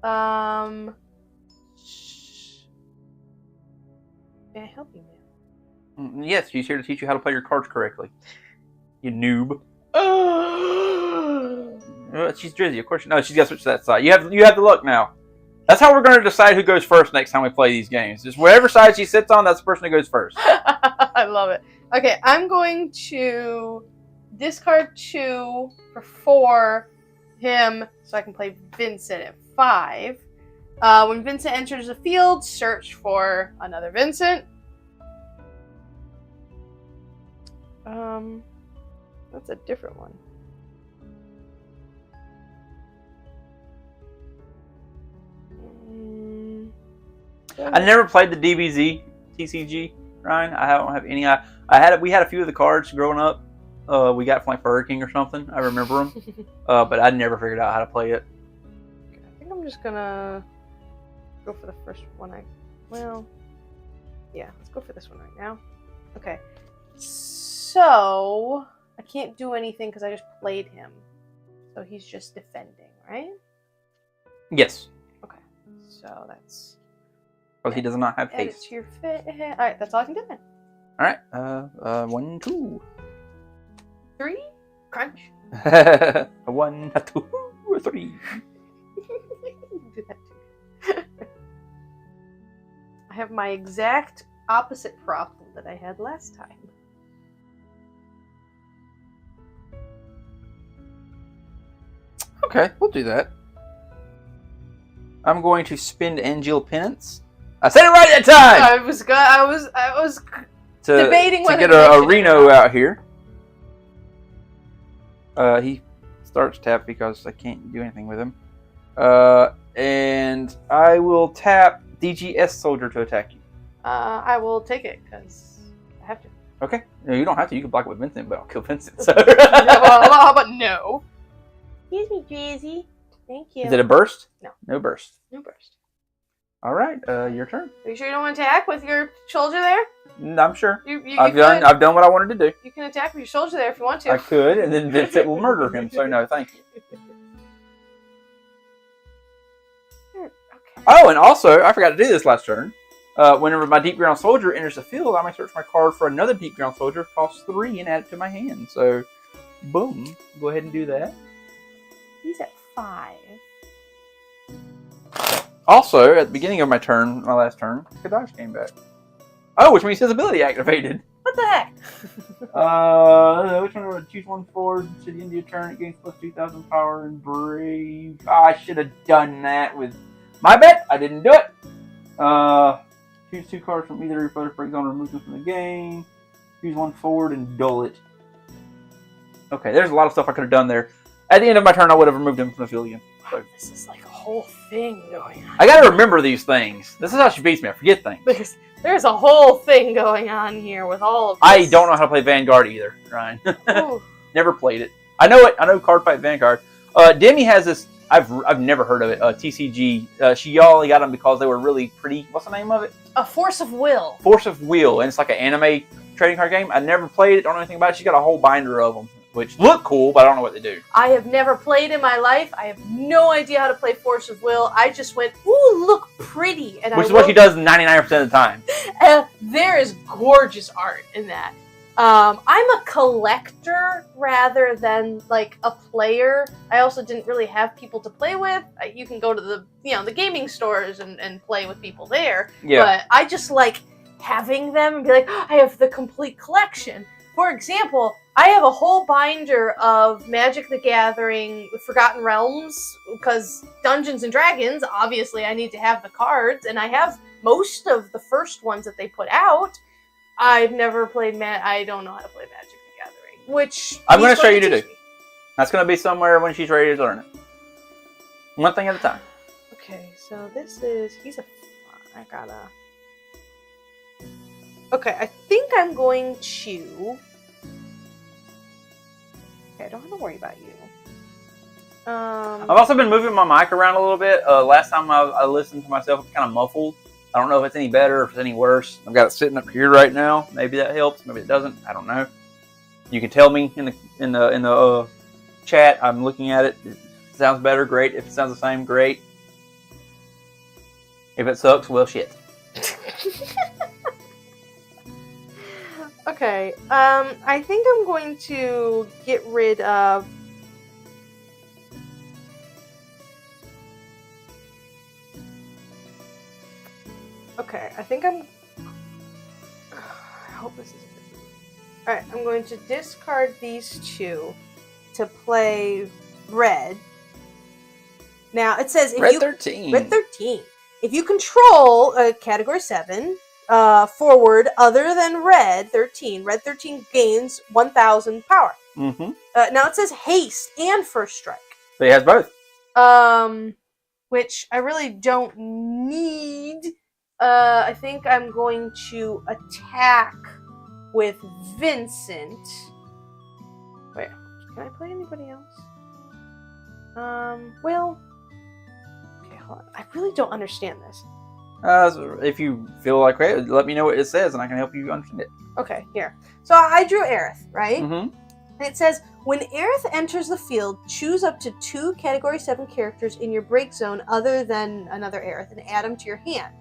May I help you, ma'am? Yes, she's here to teach you how to play your cards correctly. You noob. She's Drizzy, of course. No, she's got to switch to that side. You have the luck now. That's how we're going to decide who goes first next time we play these games. Just whatever side she sits on, that's the person who goes first. I love it. Okay, I'm going to discard 2 for 4 him so I can play Vincent at 5. When Vincent enters the field, search for another Vincent. That's a different one. I never played the DBZ TCG, Ryan. I don't have any. We had a few of the cards growing up. We got from like Burger King or something. I remember them, but I never figured out how to play it. Okay, I think I'm just gonna go for the first one. Yeah, let's go for this one right now. Okay, so I can't do anything because I just played him, so he's just defending, right? Yes. Okay, so that's. Because he does not have Add it haste. to your fit. All right, that's all I can do then. All right. 1, 2. 3. Crunch. 1, 2, 3. Do that too. I have my exact opposite problem that I had last time. Okay, we'll do that. I'm going to spend Angel Penance. I said it right that time. I was debating to whether get a Reno out here. He starts tap because I can't do anything with him. And I will tap DGS Soldier to attack you. I will take it because I have to. Okay. No, you don't have to. You can block it with Vincent, but I'll kill Vincent. So. Well, how about no? Excuse me, Drizzy. Thank you. Is it a burst? No. No burst. No burst. All right. Your turn. Are you sure you don't want to attack with your soldier there? I'm sure. I've done what I wanted to do. You can attack with your soldier there if you want to. I could, and then Vincent will murder him. So no, thank you. Okay. Oh, and also, I forgot to do this last turn. Whenever my Deep Ground Soldier enters the field, I may search my card for another Deep Ground Soldier, cost 3, and add it to my hand. So, boom. Go ahead and do that. He's at 5. Also, at the beginning of my turn, my last turn, Kadash came back. Oh, which means his ability activated. What the heck? Which one would I choose? 1 forward to the end of your turn. It gains plus 2,000 power and brave. I should have done that with. My bet. I didn't do it. Choose 2 cards from either your opponent's break zone or remove them from the game. Choose 1 forward and dull it. Okay, there's a lot of stuff I could have done there. At the end of my turn, I would have removed him from the field again. So. This is like a whole thing going on. I gotta remember these things. This is how she beats me. I forget things. There's a whole thing going on here with all of this. I don't know how to play Vanguard either, Ryan. Never played it. I know it. I know Card Fight Vanguard. Demi has this. I've never heard of it. TCG. She only got them because they were really pretty. What's the name of it? A Force of Will. Force of Will, and it's like an anime trading card game. I never played it. Don't know anything about it. She's got a whole binder of them, which look cool, but I don't know what they do. I have never played in my life. I have no idea how to play Force of Will. I just went, ooh, look pretty. And which is what she does 99% of the time. There is gorgeous art in that. I'm a collector rather than like a player. I also didn't really have people to play with. You can go to the gaming stores and play with people there. Yeah. But I just like having them and be like, I have the complete collection. For example, I have a whole binder of Magic the Gathering Forgotten Realms because Dungeons and Dragons, obviously I need to have the cards, and I have most of the first ones that they put out. I've never played I don't know how to play Magic the Gathering, which I'm going to show you to do. Me. That's going to be somewhere when she's ready to learn it. One thing at a time. Okay, so he's a, I gotta, okay, I think I'm going to, okay, I don't have to worry about you. I've also been moving my mic around a little bit. Last time I listened to myself, it was kind of muffled. I don't know if it's any better or if it's any worse. I've got it sitting up here right now. Maybe that helps. Maybe it doesn't. I don't know. You can tell me in the chat. I'm looking at it. If it sounds better, great. If it sounds the same, great. If it sucks, well, shit. Okay. I think I'm going to get rid of. Okay, I think I hope this is good. Alright, I'm going to discard these 2 to play red. Now, it says... Red 13. Red 13. If you control a category 7 forward other than red 13 gains 1,000 power. Mm-hmm. Now, it says haste and first strike. So he has both. Which I really don't need... I think I'm going to attack with Vincent. Wait, can I play anybody else? Well... Okay, hold on. I really don't understand this. If you feel like it, let me know what it says and I can help you understand it. Okay, here. So I drew Aerith, right? Mm-hmm. And it says, when Aerith enters the field, choose up to 2 Category 7 characters in your break zone other than another Aerith and add them to your hand.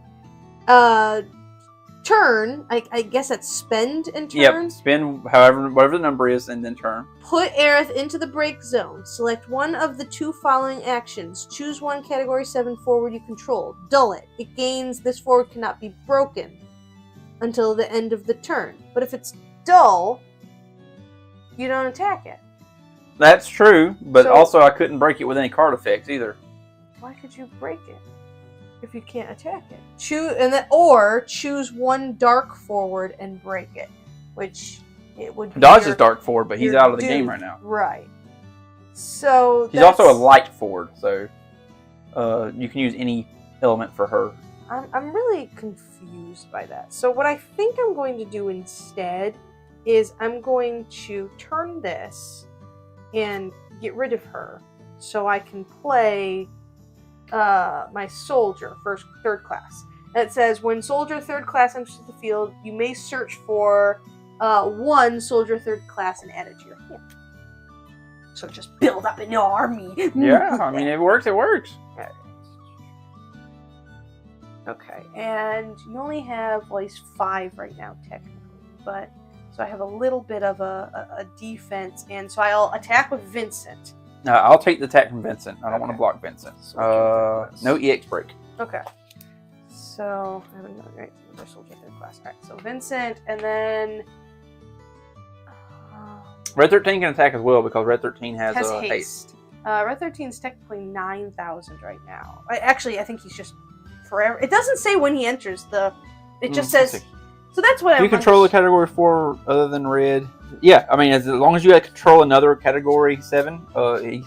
turn, I guess that's spend and turn. Yep, spend whatever the number is, and then turn. Put Aerith into the break zone. Select one of the 2 following actions. Choose one Category 7 forward you control. Dull it. It gains this forward cannot be broken until the end of the turn. But if it's dull, you don't attack it. That's true, but So- also I couldn't break it with any card effects either. Why could you break it if you can't attack it? Or choose one dark forward and break it, which it would be Dodge is dark forward, but he's your out of the dude. game right now. Right. So She's also a light forward, so you can use any element for her. I'm really confused by that. So what I think I'm going to do instead is I'm going to turn this and get rid of her so I can play my soldier, third class. And it says, when soldier 3rd class enters the field, you may search for one soldier 3rd class and add it to your hand. So just build up an army. Yeah, I mean, it works, it works. Okay, and you only have, well, he's 5 right now, technically, but, so I have a little bit of a defense, and so I'll attack with Vincent. I'll take the attack from Vincent. I don't want to Okay. block Vincent. So No EX break. Okay. So, I have another, right, another soldier 3rd class. Alright, so Vincent, and then... Red 13 can attack as well because Red 13 has haste. haste. Red 13 is technically 9,000 right now. Actually, I think he's just forever. It doesn't say when he enters the... It just says... So that's what Do you control the category 4 other than red? Yeah, I mean, as long as you control another category 7,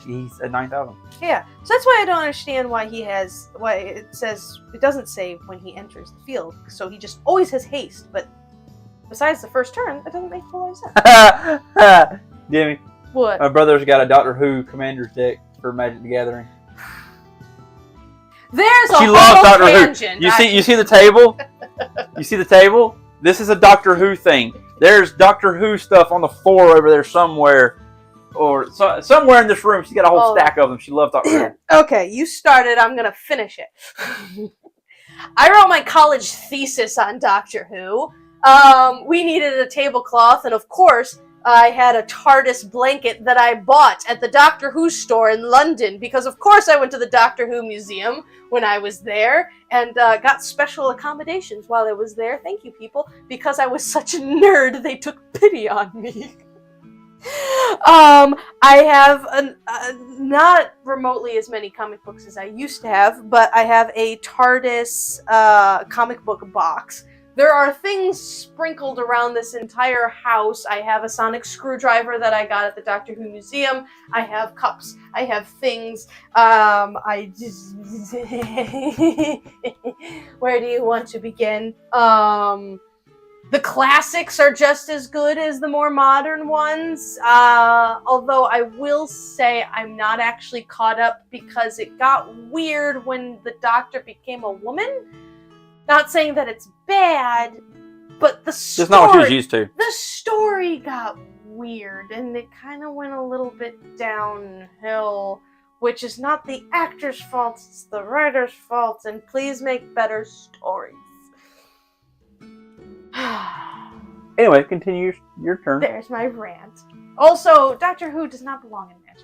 he's at 9,000. Yeah, so that's why I don't understand why he has... Why it says... It doesn't say when he enters the field. So he just always has haste, but besides the first turn, that doesn't make a whole lot of sense. Demi, What? my brother's got a Doctor Who Commander's deck for Magic the Gathering. There's a She whole loves Doctor tangent. Who. You see the table? You see the table? This is a Doctor Who thing. There's Doctor Who stuff on the floor over there somewhere. Or somewhere in this room. She's got a whole stack of them. She loves Doctor Who. Okay, you started. I'm going to finish it. I wrote my college thesis on Doctor Who. We needed a tablecloth, and of course, I had a TARDIS blanket that I bought at the Doctor Who store in London, because of course I went to the Doctor Who Museum when I was there, and got special accommodations while I was there. Thank you, people. Because I was such a nerd, they took pity on me. I have not remotely as many comic books as I used to have, but I have a TARDIS comic book box. There are things sprinkled around this entire house. I have a sonic screwdriver that I got at the Doctor Who Museum. I have cups. I have things. I just... Where do you want to begin? The classics are just as good as the more modern ones. Although I will say I'm not actually caught up because it got weird when the Doctor became a woman. Not saying that it's bad, but the story... It's not what she was used to. The story got weird, and it kind of went a little bit downhill, which is not the actor's fault, it's the writer's fault, and please make better stories. Anyway, continue your turn. There's my rant. Also, Doctor Who does not belong in Magic.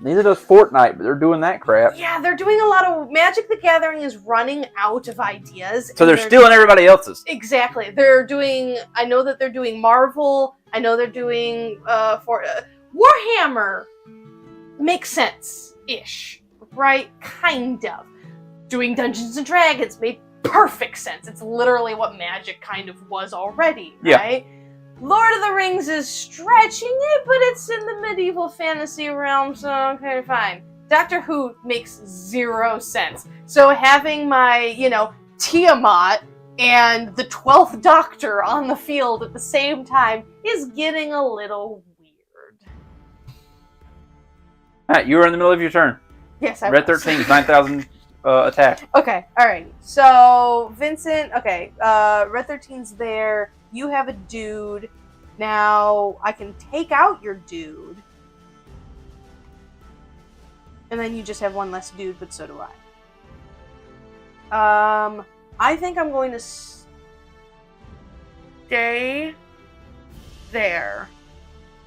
Neither does Fortnite, but they're doing that crap. Yeah, they're doing a lot of... Magic the Gathering is running out of ideas. So they're stealing everybody else's. Exactly. They're doing... I know that they're doing Marvel. I know they're doing... Warhammer makes sense-ish. Right? Kind of. Doing Dungeons & Dragons made perfect sense. It's literally what Magic kind of was already, right? Yeah. Lord of the Rings is stretching it, but it's in the medieval fantasy realm, so okay, fine. Doctor Who makes zero sense. So having my, Tiamat and the 12th Doctor on the field at the same time is getting a little weird. Alright, you were in the middle of your turn. Yes, I Red was. 13 is 9,000 attack. Okay, alright. So, Vincent, okay, Red 13's there. You have a dude. Now, I can take out your dude. And then you just have one less dude, but so do I. I think I'm going to stay there.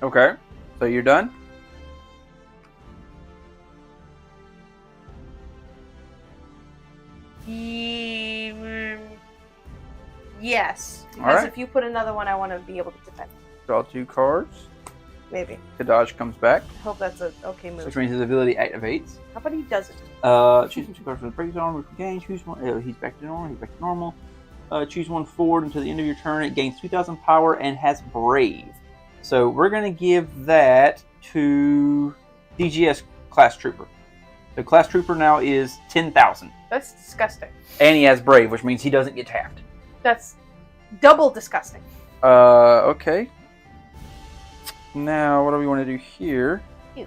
Okay. So you're done? Yes. Because Alright. if you put another one, I want to be able to defend. Draw 2 cards. Maybe. Kadaj comes back, I hope that's a okay move. which means his ability activates. How about he doesn't? Choose 2 cards from the break zone, gain. Choose one. He's back to normal. He's back to normal. Choose one forward until the end of your turn. It gains 2,000 power and has Brave. So we're going to give that to DGS Class Trooper. The Class Trooper now is 10,000. That's disgusting. And he has Brave, which means he doesn't get tapped. That's double disgusting. Okay. Now, what do we want to do here? You.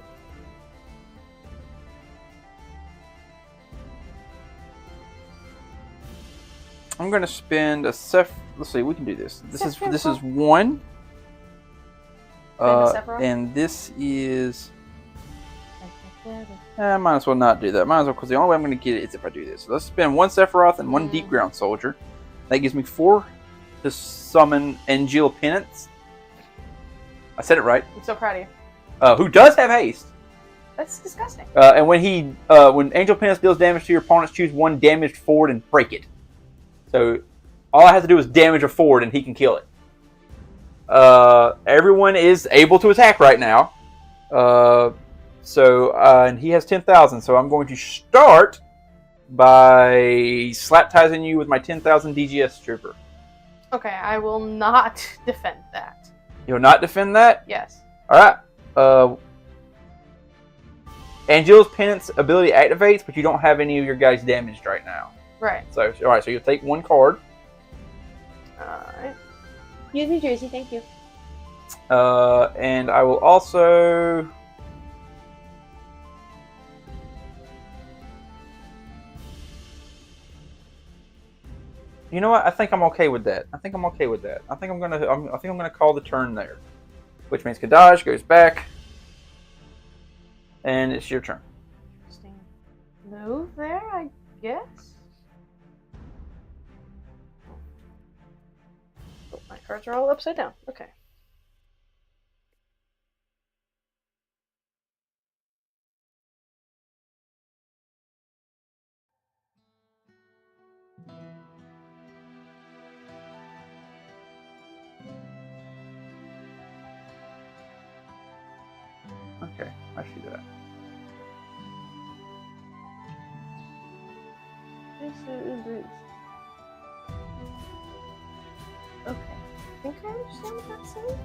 I'm going to spend a Let's see, we can do this. This is Sephiroth. one. Sephiroth? And this is. I might as well not do that. Might as well, because the only way I'm going to get it is if I do this. So let's spend 1 Sephiroth and 1 Deep Ground Soldier. That gives me 4 to summon Angel Penance. I said it right. I'm so proud of you. Who does have haste. That's disgusting. And when Angel Penance deals damage to your opponents, choose 1 damaged forward and break it. So all I have to do is damage a forward and he can kill it. Everyone is able to attack right now. And he has 10,000, so I'm going to start by slap-tizing you with my 10,000 DGS Trooper. Okay, I will not defend that. You'll not defend that? Yes. Alright. Angel's Penance ability activates, but you don't have any of your guys damaged right now. Right. So, alright, so you'll take 1 card. Alright. Use me, Drizzy, thank you. And I will also... You know what? I think I'm okay with that. I think I'm gonna call the turn there, which means Kadaj goes back, and it's your turn. Interesting. Move there, I guess. Oh, my cards are all upside down. Okay. Okay, I see that. Okay, I think I understand what that's saying.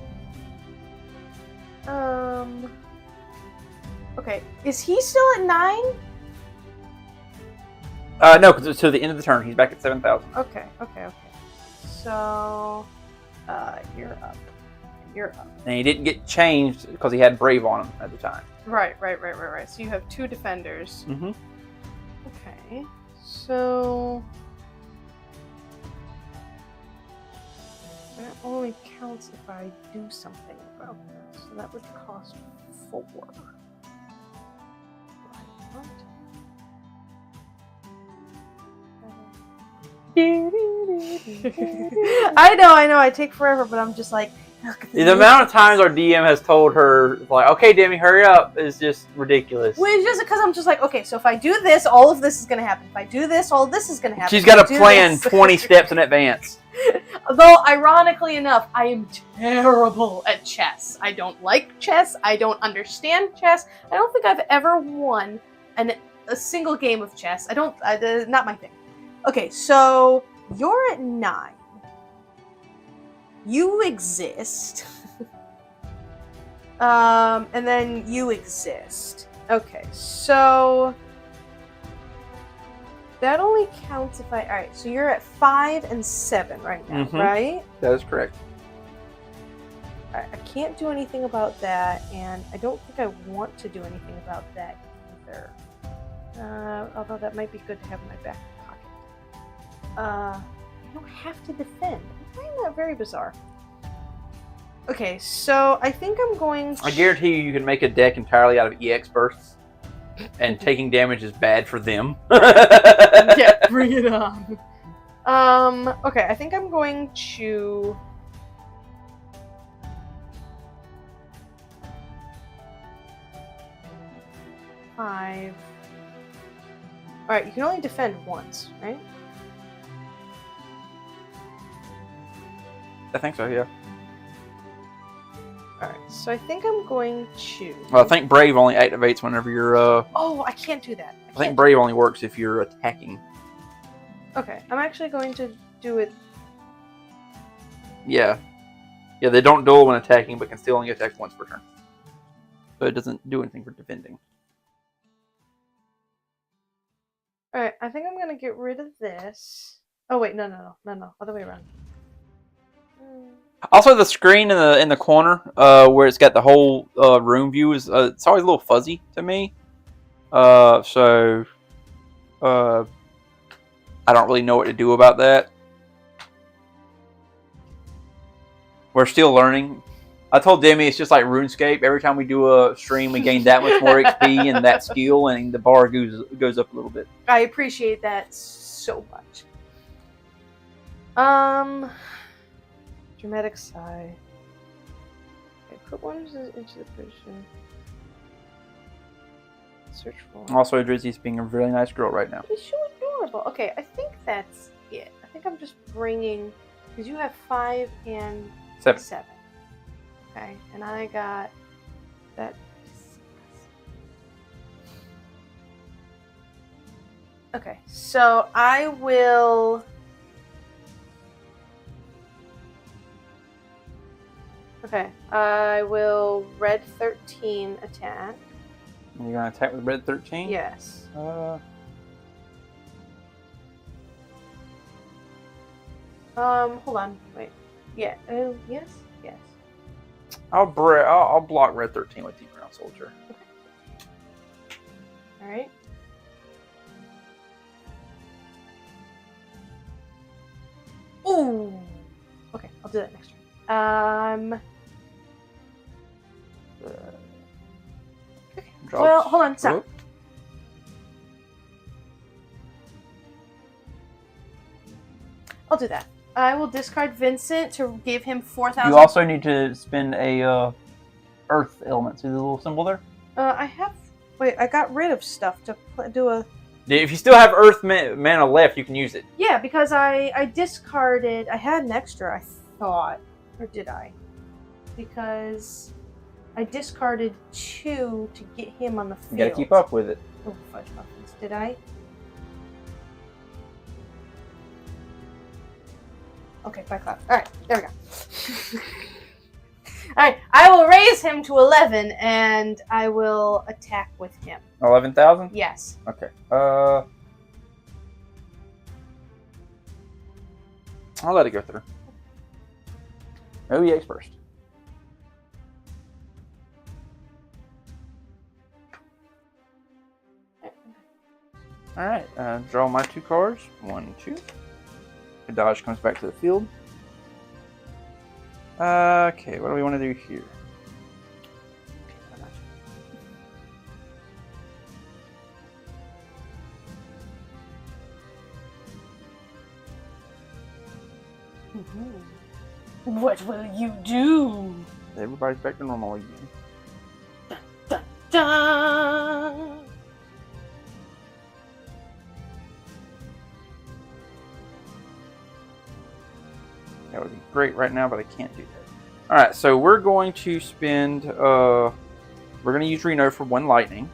Okay, is he still at 9? No, because it's to the end of the turn. He's back at 7,000. Okay. So, you're up. And he didn't get changed because he had Brave on him at the time. Right. So you have 2 defenders. Mm-hmm. Okay, so that only counts if I do something about this. So that would cost 4. I know. I take forever, but I'm just like. The amount of times our DM has told her, like, okay, Demi, hurry up, is just ridiculous. Well, it's just because I'm just like, okay, so if I do this, all of this is going to happen. If I do this, all of this is going to happen. She's got to plan 20 steps in advance. Though, ironically enough, I am terrible at chess. I don't like chess. I don't understand chess. I don't think I've ever won a single game of chess. Not my thing. Okay, so you're at 9. You exist. And then you exist. Okay, so that only counts if alright, so you're at 5 and 7 right now, right? That is correct. Alright, I can't do anything about that, and I don't think I want to do anything about that either. Although that might be good to have in my back pocket. I don't have to defend. I find that very bizarre. Okay, so I think I'm going to... I guarantee you can make a deck entirely out of EX bursts, and taking damage is bad for them. Yeah, bring it on. Okay, I think I'm going to 5. Alright, you can only defend once, right? I think so, yeah. Alright, so I think I'm going to... Well, I think Brave only activates whenever you're... Oh, I can't do that. I think Brave only works if you're attacking. Okay, I'm actually going to do it... Yeah. Yeah, they don't duel when attacking, but can still only attack once per turn. So it doesn't do anything for defending. Alright, I think I'm going to get rid of this. Oh, wait, no. Other way around. Also, the screen in the corner, where it's got the whole room view, is it's always a little fuzzy to me. I don't really know what to do about that. We're still learning. I told Demi it's just like RuneScape. Every time we do a stream, we gain that much more XP and that skill, and the bar goes up a little bit. I appreciate that so much. Dramatic sigh. Okay, put one into the position. Search for. Also, Drizzy's being a really nice girl right now. He's so adorable. Okay, I think that's it. I think I'm just bringing, because you have 5 and 7. Okay, and I got that. Okay, so I will. Okay, I will red 13 attack. You're gonna attack with red 13? Yes. Hold on. Wait. Yeah. Yes. I'll block red 13 with Deep Ground Soldier. All right. Ooh. Okay, I'll do that next turn. Okay. Well, hold on. Stop. I'll do that. I will discard Vincent to give him 4,000. You also need to spend a Earth element. See the little symbol there? I have. Wait, I got rid of stuff to do a. If you still have Earth mana left, you can use it. Yeah, because I discarded. I had an extra, I thought. Or did I? Because I discarded 2 to get him on the field. You gotta keep up with it. Oh, fudge muffins. Did I? Okay, by cloud. Alright, there we go. Alright, I will raise him to 11 and I will attack with him. 11,000? Yes. Okay. I'll let it go through. OEX first. Alright, draw my 2 cards. 1, 2. The dodge comes back to the field. Okay, what do we want to do here? What will you do? Everybody's back to normal again. Dun, dun, dun. That would be great right now, but I can't do that. Alright, so we're going to spend, we're going to use Reno for 1 lightning.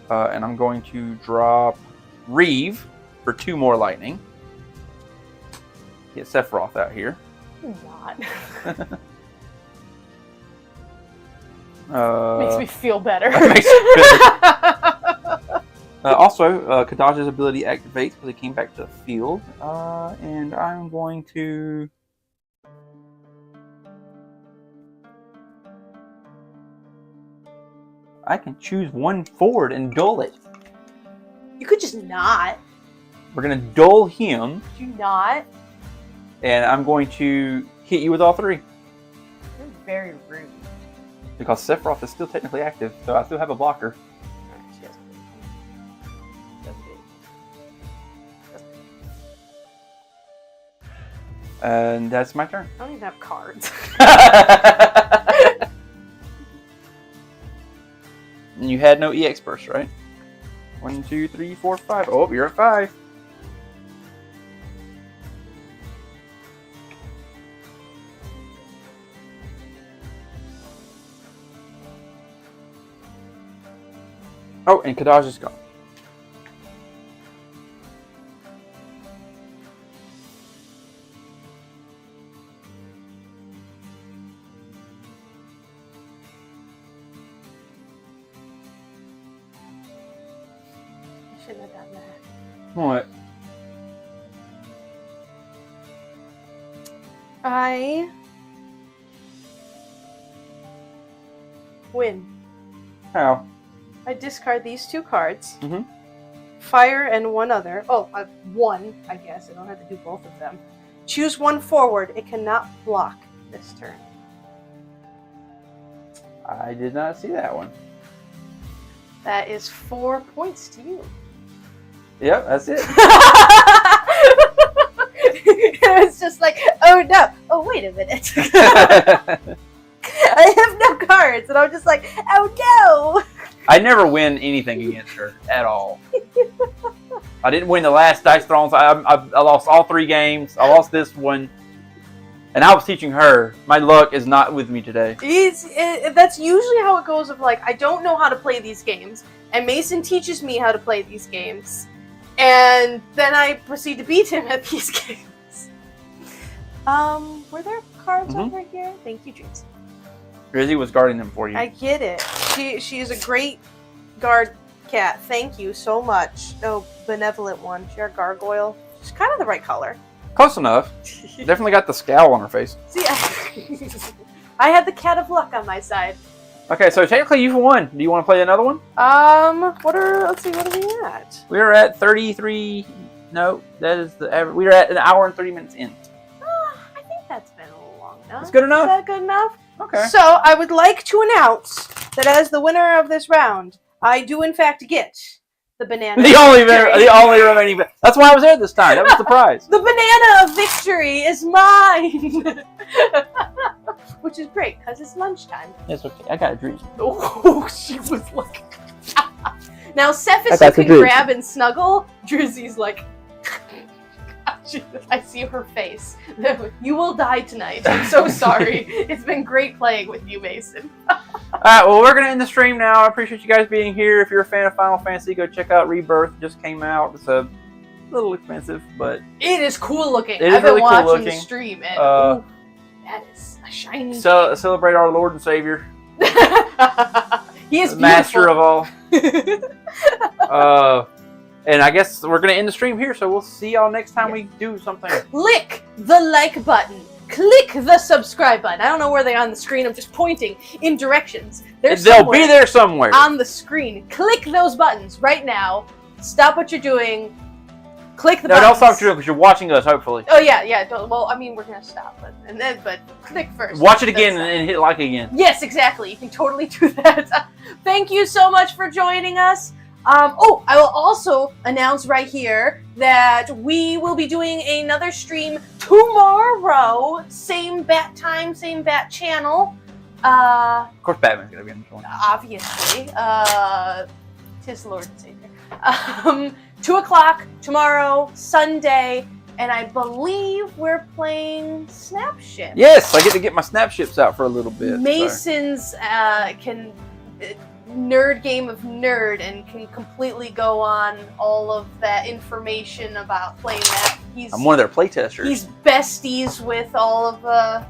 And I'm going to drop Reeve for 2 more lightning. Get Sephiroth out here. Not. Makes me feel better. Makes me feel better. Also, Kadaja's ability activates because it came back to the field. And I'm going to... I can choose 1 forward and dull it. You could just not. We're going to dull him. Could you not? And I'm going to hit you with all 3. You're very rude. Because Sephiroth is still technically active, so I still have a blocker. And that's my turn. I don't even have cards. And you had no EX burst, right? 1, 2, 3, 4, 5. Oh, you're at 5. Oh, and Kadaj is gone. I shouldn't have done that. What? I win. How? I discard these 2 cards. Mm-hmm. Fire and one other. Oh, one, I guess. I don't have to do both of them. Choose one forward. It cannot block this turn. I did not see that one. That is 4 points to you. Yep, that's it. It's just like, oh no. Oh, wait a minute. I have no cards. And I'm just like, oh no. I never win anything against her at all. I didn't win the last Dice Thrones. I lost all 3 games. I lost this one. And I was teaching her. My luck is not with me today. That's usually how it goes of like, I don't know how to play these games. And Mason teaches me how to play these games. And then I proceed to beat him at these games. Were there cards over here? Thank you, Dreams. Drizzy was guarding them for you. I get it. She is a great guard cat. Thank you so much. Oh, benevolent one. She's our gargoyle. She's kind of the right color. Close enough. Definitely got the scowl on her face. See, I had the cat of luck on my side. Okay, so technically you've won. Do you want to play another one? Let's see, what are we at? We're at 33. No, that is the average. We're at 1 hour and 30 minutes in. I think that's been a little long enough. That's good enough? Is that good enough? Okay. So, I would like to announce that as the winner of this round, I do in fact get the banana. The only remaining. That's why I was there this time. That was the prize. The banana of victory is mine! Which is great, because it's lunchtime. It's okay. I got a dream. Oh, she was like... Now, Sephis, you can grab and snuggle. Drizzy's like... I see her face. You will die tonight. I'm so sorry. It's been great playing with you, Mason. Alright, well, we're going to end the stream now. I appreciate you guys being here. If you're a fan of Final Fantasy, go check out Rebirth. It just came out. It's a little expensive, but... It is cool looking. I've been really watching cool the looking. stream, and ooh, that is a shiny... So, celebrate our Lord and Savior. He is the master of all. And I guess we're going to end the stream here, so we'll see y'all next time we do something. Click the like button. Click the subscribe button. I don't know where they are on the screen. I'm just pointing in directions. They'll be there somewhere. On the screen. Click those buttons right now. Stop what you're doing. Click the buttons. No, don't stop what you're doing because you're watching us, hopefully. Oh, yeah. Well, I mean, we're going to stop. But click first. Watch it again and hit like again. Yes, exactly. You can totally do that. Thank you so much for joining us. I will also announce right here that we will be doing another stream tomorrow. Same bat time, same bat channel. Of course, Batman's going to be on this one. Obviously. Tis Lord and Savior. 2 o'clock tomorrow, Sunday. And I believe we're playing Snapship. Yes, I get to get my Snapships out for a little bit. Mason's nerd game of nerd and can completely go on all of that information about playing that. I'm one of their playtesters. He's besties with all of the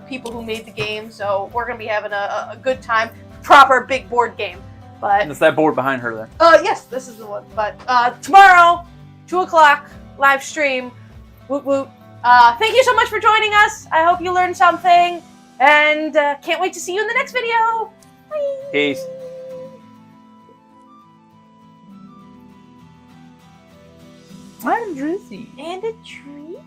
people who made the game, so we're gonna be having a good time. Proper big board game. But and it's that board behind her there. Yes, this is the one. But tomorrow, 2 o'clock, live stream. Woot woot. Thank you so much for joining us. I hope you learned something. And can't wait to see you in the next video. Bye. Peace. I'm Drizzy. And a tree.